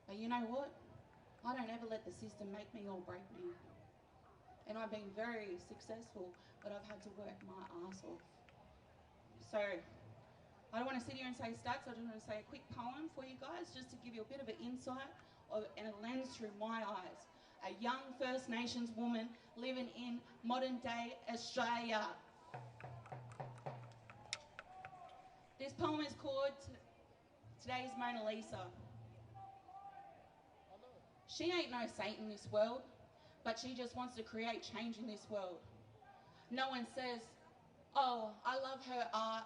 But you know what? I don't ever let the system make me or break me. And I've been very successful, but I've had to work my ass off. So, I don't want to sit here and say stats, I just want to say a quick poem for you guys, just to give you a bit of an insight and a lens through my eyes. A young First Nations woman living in modern day Australia. This poem is called Today's Mona Lisa. She ain't no saint in this world, but she just wants to create change in this world. No one says, oh, I love her heart.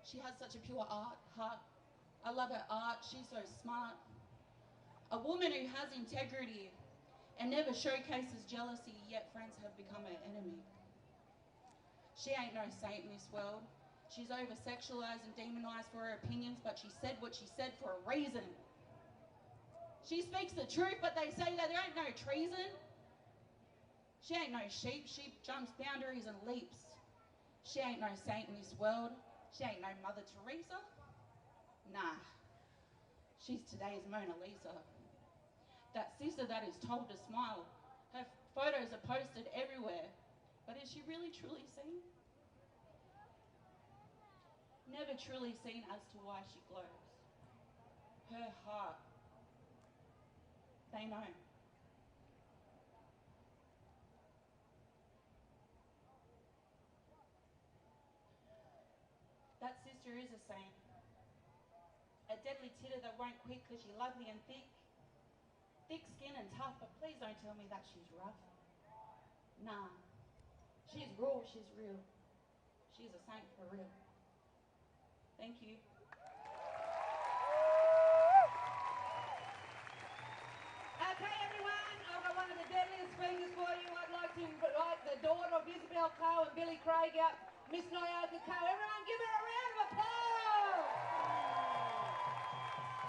She has such a pure heart. I love her art. She's so smart. A woman who has integrity and never showcases jealousy, yet friends have become her enemy. She ain't no saint in this world. She's over-sexualized and demonized for her opinions, but she said what she said for a reason. She speaks the truth, but they say that there ain't no treason. She ain't no sheep. Sheep jumps boundaries and leaps. She ain't no saint in this world. She ain't no Mother Teresa. Nah. She's today's Mona Lisa. That sister that is told to smile. Her photos are posted everywhere. But is she really truly seen? Never truly seen as to why she glows. heart. They know. That sister is a saint. A deadly titter that won't quit because she's lovely and thick. Thick skin and tough, but please don't tell me that she's rough. Nah. She's raw, she's real. She's a saint for real. Thank you. Okay, everyone, I've got one of the deadliest speakers for you. I'd like to invite the daughter of Isabel Coe and Billy Craig up, Miss Nicosia Coe. Everyone give her a round of applause.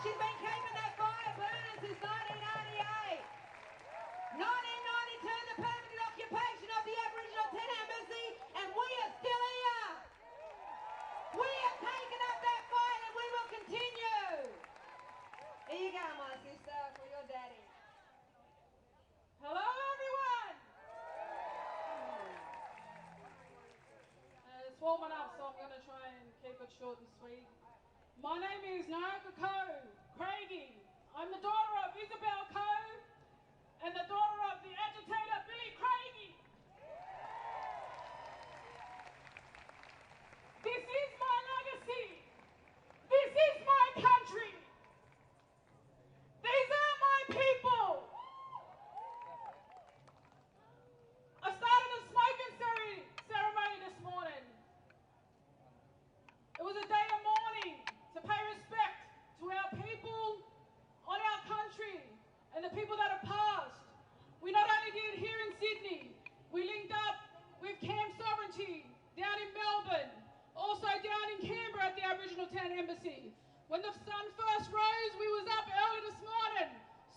She's been keeping that fire burning since 1988. 1992, the permanent occupation of the Aboriginal Tent Embassy, and we are still here. We have taken up that fight and we will continue. Here you go, my sister, for your daddy. Hello, everyone. It's warming up, so I'm going to try and keep it short and sweet. My name is Nicosia Coe, Craigie. I'm the daughter of Isabel Coe and the daughter of the agitator Billy Craigie. This is my legacy. This is my country. These are my people. I started a smoking ceremony this morning. It was a day of mourning to pay respect to our people on our country and the people that have passed. We not only did here in Sydney, we linked up with Camp Sovereignty down in Melbourne, also down in Canberra at the Aboriginal Tent Embassy. When the sun first rose, we was up early this morning,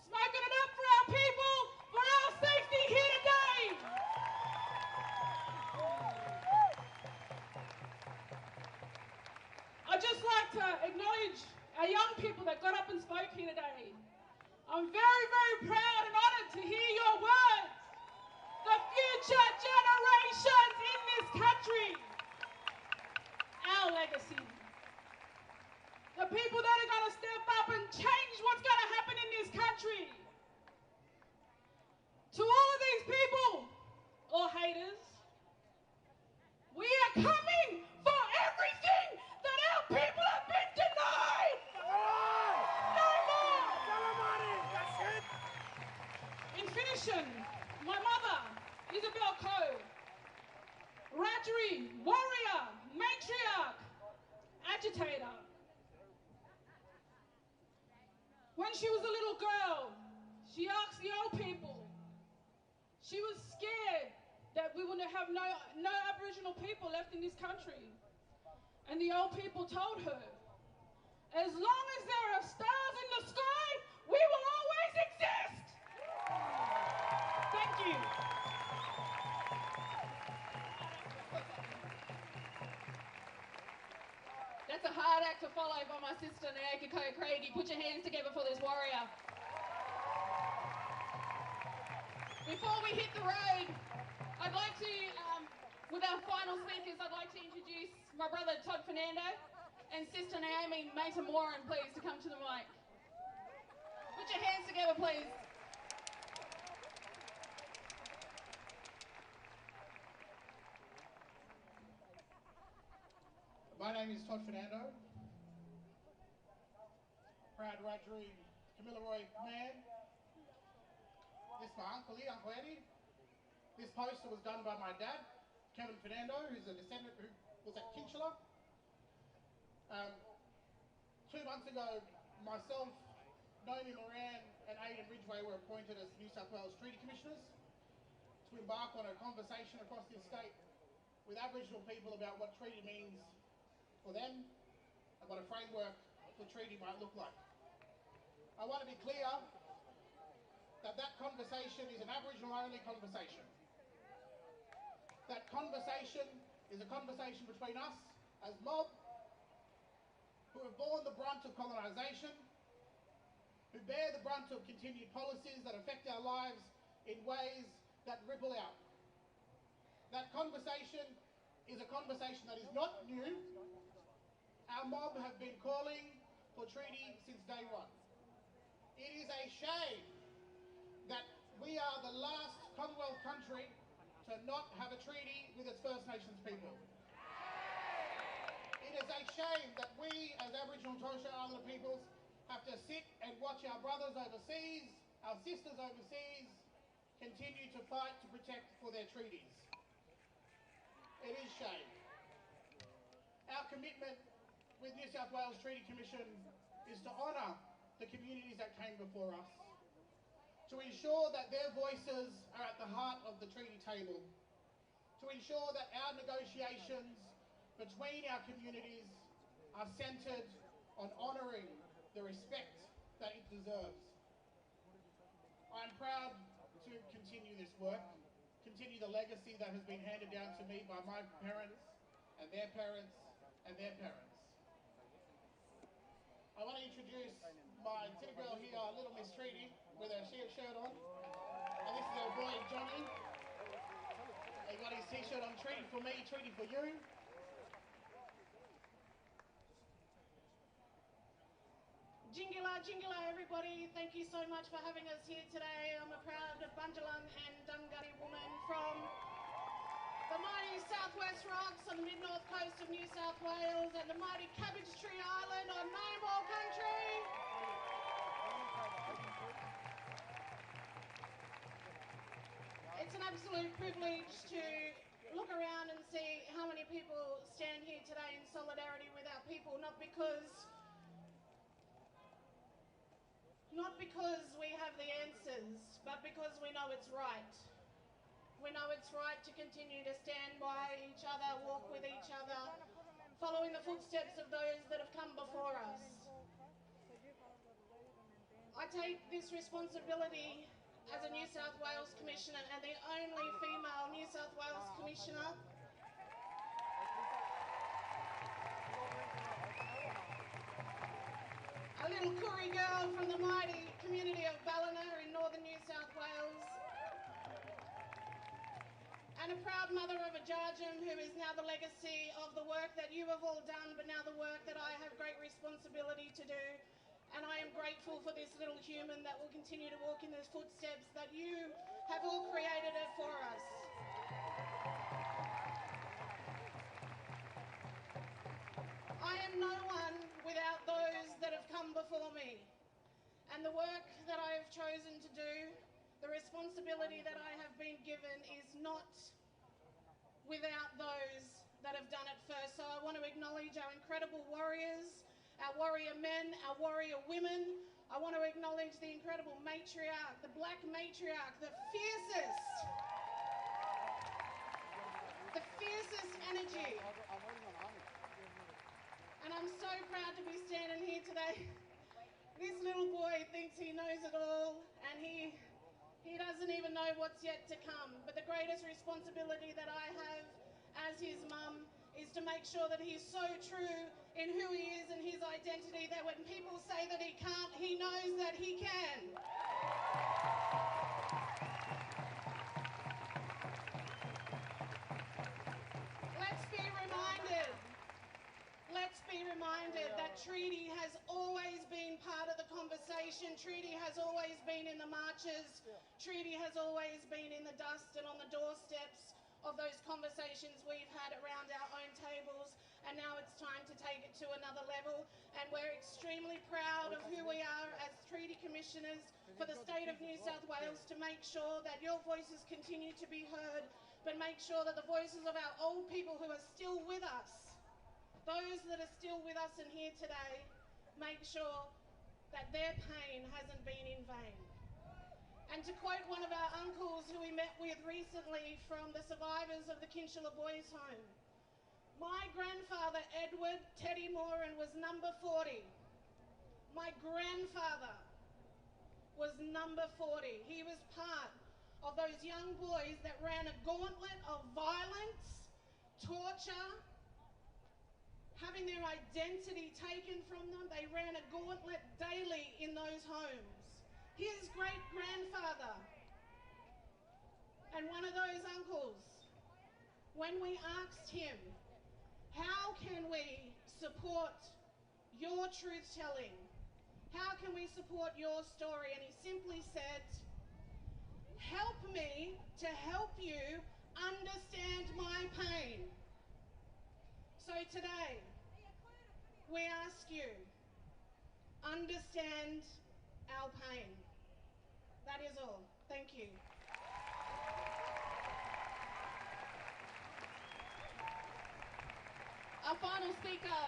smoking it up for our people, for our safety here today. I'd just like to acknowledge our young people that got up and spoke here today. I'm very, very proud and honoured to hear your words. The future generations in this country. Our legacy. The people that are going to step up and change what's going to happen in this country. To all of these people, or haters, we are coming for everything that our people have been denied! No more! In finishing, my mother, Isabel Coe, Rajari, warrior, matriarch, agitator. When she was a little girl, she asked the old people. She was scared that we would have no Aboriginal people left in this country. And the old people told her, as long as there are stars in the sky, we will always exist. Thank you. That's a hard act to follow by my sister Nicosia Coe Craigie. Put your hands together for this warrior. Before we hit the road, I'd like to, with our final speakers, I'd like to introduce my brother Todd Fernando and sister Naomi Mata-Moran, please, to come to the mic. Put your hands together, please. My name is Todd Fernando. Proud Rajari Kamilaroi man. This is my uncle here, Uncle Eddie. This poster was done by my dad, Captain Fernando, who's a descendant who was at Kinchela. 2 months ago, myself, Naomi Moran and Aidan Ridgway were appointed as New South Wales Treaty Commissioners to embark on a conversation across this state with Aboriginal people about what treaty means for them and what a framework for treaty might look like. I want to be clear that that conversation is an Aboriginal-only conversation. That conversation is a conversation between us as mob, who have borne the brunt of colonisation, who bear the brunt of continued policies that affect our lives in ways that ripple out. That conversation is a conversation that is not new. Our mob have been calling for treaty since day one. It is a shame that we are the last Commonwealth country to not have a treaty with its First Nations people. It is a shame that we, as Aboriginal and Torres Strait Islander peoples, have to sit and watch our brothers overseas, our sisters overseas, continue to fight to protect for their treaties. It is shame. Our commitment with New South Wales Treaty Commission is to honour the communities that came before us, to ensure that their voices are at the heart of the treaty table, to ensure that our negotiations between our communities are centred on honouring the respect that it deserves. I'm proud to continue this work, continue the legacy that has been handed down to me by my parents and their parents and their parents. I want to introduce my little girl here, little Miss Treaty, with her shirt on. And this is her boy, Johnny. He got his t-shirt on, Treaty for me, Treaty for you. Jingala, jingala everybody, thank you so much for having us here today. I'm a proud Bundjalung and Dunghutti woman from the mighty Southwest Rocks on the mid-north coast of New South Wales and the mighty Cabbage Tree Island on Maribor country. It's an absolute privilege to look around and see how many people stand here today in solidarity with our people, not because we have the answers, but because we know it's right. We know it's right to continue to stand by each other, walk with each other, following the footsteps of those that have come before us. I take this responsibility as a New South Wales Commissioner and the only female New South Wales Commissioner. A little Koori girl from the mighty community of Ballina in northern New South Wales. And a proud mother of a Jarjum who is now the legacy of the work that you have all done, but now the work that I have great responsibility to do. And I am grateful for this little human that will continue to walk in those footsteps that you have all created it for us. I am no one without those that have come before me. And the work that I have chosen to do, the responsibility that I have been given is not without those that have done it first. So I want to acknowledge our incredible warriors, our warrior men, our warrior women. I want to acknowledge the incredible matriarch, the black matriarch, the fiercest energy. And I'm so proud to be standing here today. This little boy thinks he knows it all, and he doesn't even know what's yet to come. But the greatest responsibility that I have as his mum is to make sure that he's so true in who he is and his identity that when people say that he can't, he knows that he can. Let's be reminded that treaty has always been part of the conversation. Treaty has always been in the marches. Treaty has always been in the dust and on the doorsteps of those conversations we've had around our own tables. And now it's time to take it to another level. And we're extremely proud of who we are as treaty commissioners for the state of New South Wales to make sure that your voices continue to be heard, but make sure that the voices of our old people who are still with us, those that are still with us and here today, make sure that their pain hasn't been in vain. And to quote one of our uncles who we met with recently from the survivors of the Kinchela Boys Home, my grandfather, Edward Teddy Moran, was number 40. My grandfather was number 40. He was part of those young boys that ran a gauntlet of violence, torture, having their identity taken from them. They ran a gauntlet daily in those homes. His great-grandfather and one of those uncles, when we asked him, how can we support your truth-telling? How can we support your story. And he simply said, help me to help you understand my pain. So today, we ask you, understand our pain. That is all. Thank you. Our final speaker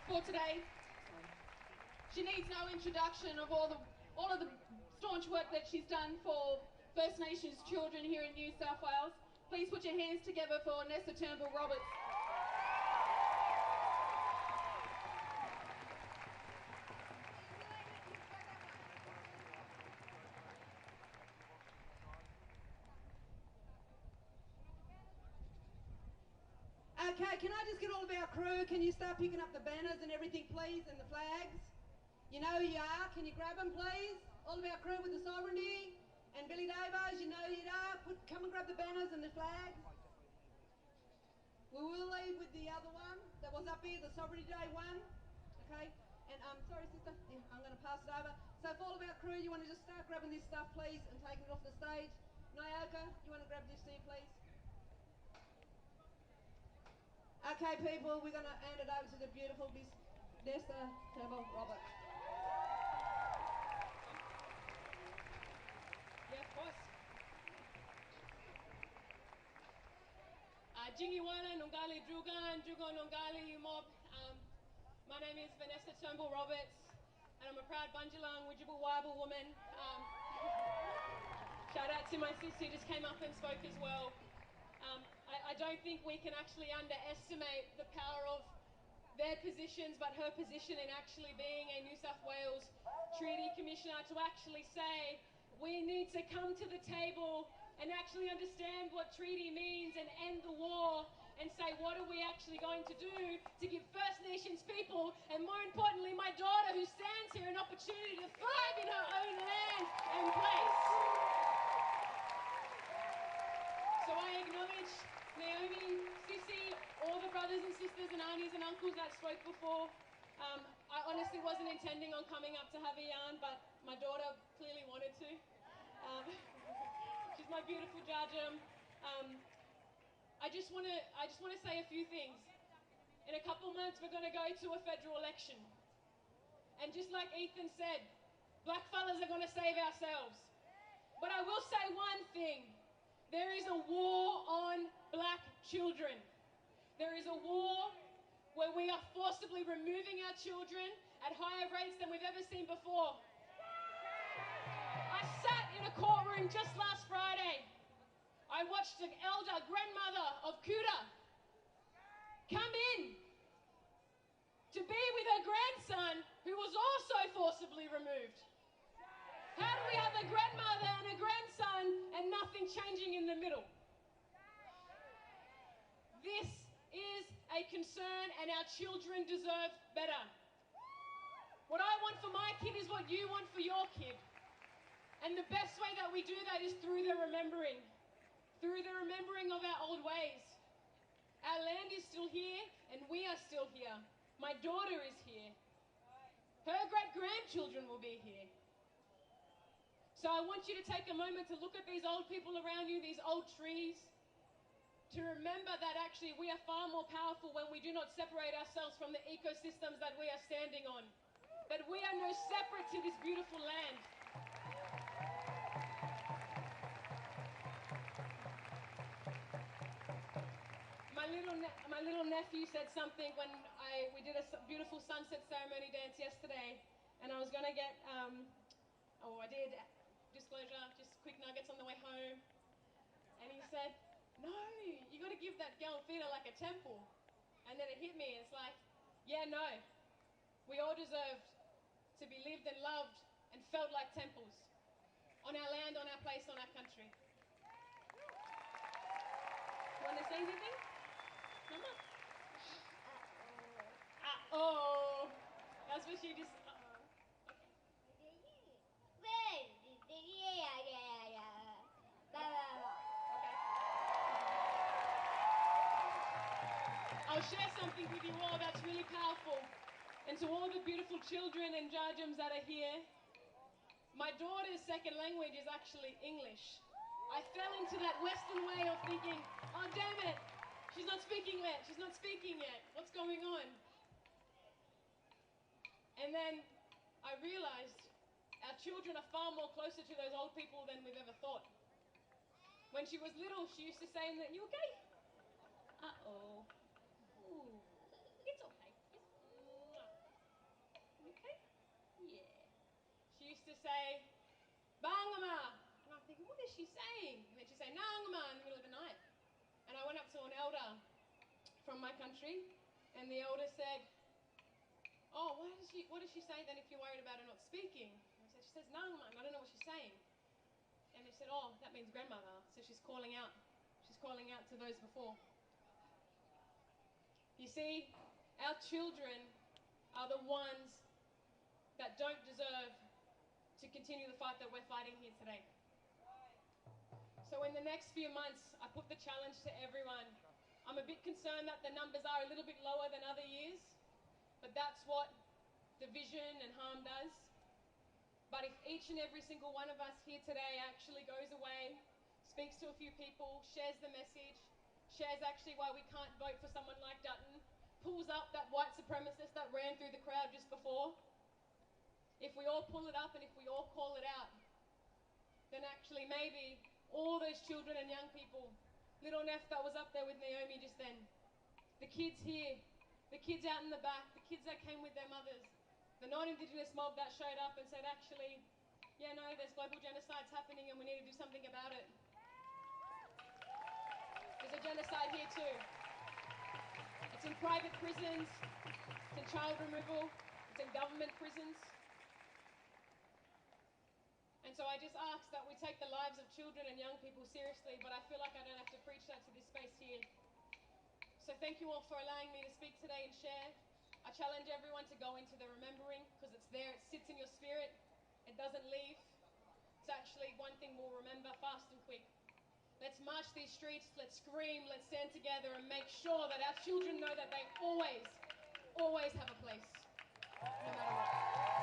for today, she needs no introduction of all of the staunch work that she's done for First Nations children here in New South Wales. Please put your hands together for Nessa Turnbull Roberts. Okay, can I just get all of our crew? Can you start picking up the banners and everything, please, and the flags? You know who you are. Can you grab them, please? All of our crew with the sovereignty. And Billy Davos, you know who you are. Come and grab the banners and the flags. We will leave with the other one that was up here, the Sovereignty Day one. Okay? And sorry, sister, I'm going to pass it over. So for all of our crew, you want to just start grabbing this stuff, please, and taking it off the stage. Nyoka, you want to grab this here, please? Okay, people, we're going to hand it over to the beautiful Miss Nessa Turnbull Roberts. Yeah, of course. Jingiwana, Nongali Drugan, Drugo Nongali Mob. My name is Vanessa Turnbull Roberts, and I'm a proud Bunjalung Widjibul Wibble woman. Shout out to my sis who just came up and spoke as well. I don't think we can actually underestimate the power of their positions, but her position in actually being a New South Wales Treaty Commissioner to actually say we need to come to the table and actually understand what treaty means and end the war and say what are we actually going to do to give First Nations people, and more importantly my daughter who stands here, an opportunity to thrive in her own land and place. So I acknowledge Naomi, Sissy, all the brothers and sisters and aunties and uncles that spoke before. I honestly wasn't intending on coming up to have a yarn, but my daughter clearly wanted to. She's my beautiful Jajam. I just want to say a few things. In a couple months, we're going to go to a federal election. And just like Ethan said, blackfellas are going to save ourselves. But I will say one thing. There is a war on black children. There is a war where we are forcibly removing our children at higher rates than we've ever seen before. I sat in a courtroom just last Friday. I watched an elder grandmother of Kuta come in to be with her grandson who was also forcibly removed. How do we have a grandmother and a grandson and nothing changing in the middle? This is a concern and our children deserve better. What I want for my kid is what you want for your kid. And the best way that we do that is through the remembering of our old ways. Our land is still here and we are still here. My daughter is here. Her great-grandchildren will be here. So I want you to take a moment to look at these old people around you, these old trees, to remember that actually we are far more powerful when we do not separate ourselves from the ecosystems that we are standing on. That we are no separate to this beautiful land. My little nephew said something when we did a beautiful sunset ceremony dance yesterday, and I was going to get, I did, disclosure, just quick nuggets on the way home, and he said, no, you got to give that girl theatre like a temple. And then it hit me, it's like, yeah, no, we all deserve to be lived and loved and felt like temples on our land, on our place, on our country. You want to say anything? Mama? Uh-oh. That's what she just... I'll share something with you all that's really powerful. And to all the beautiful children and Jajams that are here, my daughter's second language is actually English. I fell into that Western way of thinking, oh damn it, she's not speaking yet, she's not speaking yet, what's going on? And then I realized our children are far more closer to those old people than we've ever thought. When she was little, she used to say, you okay? Uh-oh. Ooh, it's okay. You okay? Yeah. She used to say, Bangama. And I'm thinking, what is she saying? And then she'd say, Nangama in the middle of the night. And I went up to an elder from my country, and the elder said, oh, what does she say then if you're worried about her not speaking? And I said, she says Nangama, and I don't know what she's saying. And he said, oh, that means grandmother. So she's calling out to those before. You see, our children are the ones that don't deserve to continue the fight that we're fighting here today. So in the next few months, I put the challenge to everyone. I'm a bit concerned that the numbers are a little bit lower than other years, but that's what division and harm does. But if each and every single one of us here today actually goes away, speaks to a few people, shares the message, shares actually why we can't vote for someone like Dutton, pulls up that white supremacist that ran through the crowd just before, if we all pull it up and if we all call it out, then actually maybe all those children and young people, little Neff that was up there with Naomi just then, the kids here, the kids out in the back, the kids that came with their mothers, the non-Indigenous mob that showed up and said, actually, yeah, no, there's global genocides happening and we need to do something about it. There's a genocide here too. It's in private prisons, it's in child removal, it's in government prisons. And so I just ask that we take the lives of children and young people seriously, but I feel like I don't have to preach that to this space here. So thank you all for allowing me to speak today and share. I challenge everyone to go into the remembering, because it's there, it sits in your spirit, it doesn't leave. It's actually one thing we'll remember fast and quick. Let's march these streets, let's scream, let's stand together and make sure that our children know that they always, always have a place, no matter what.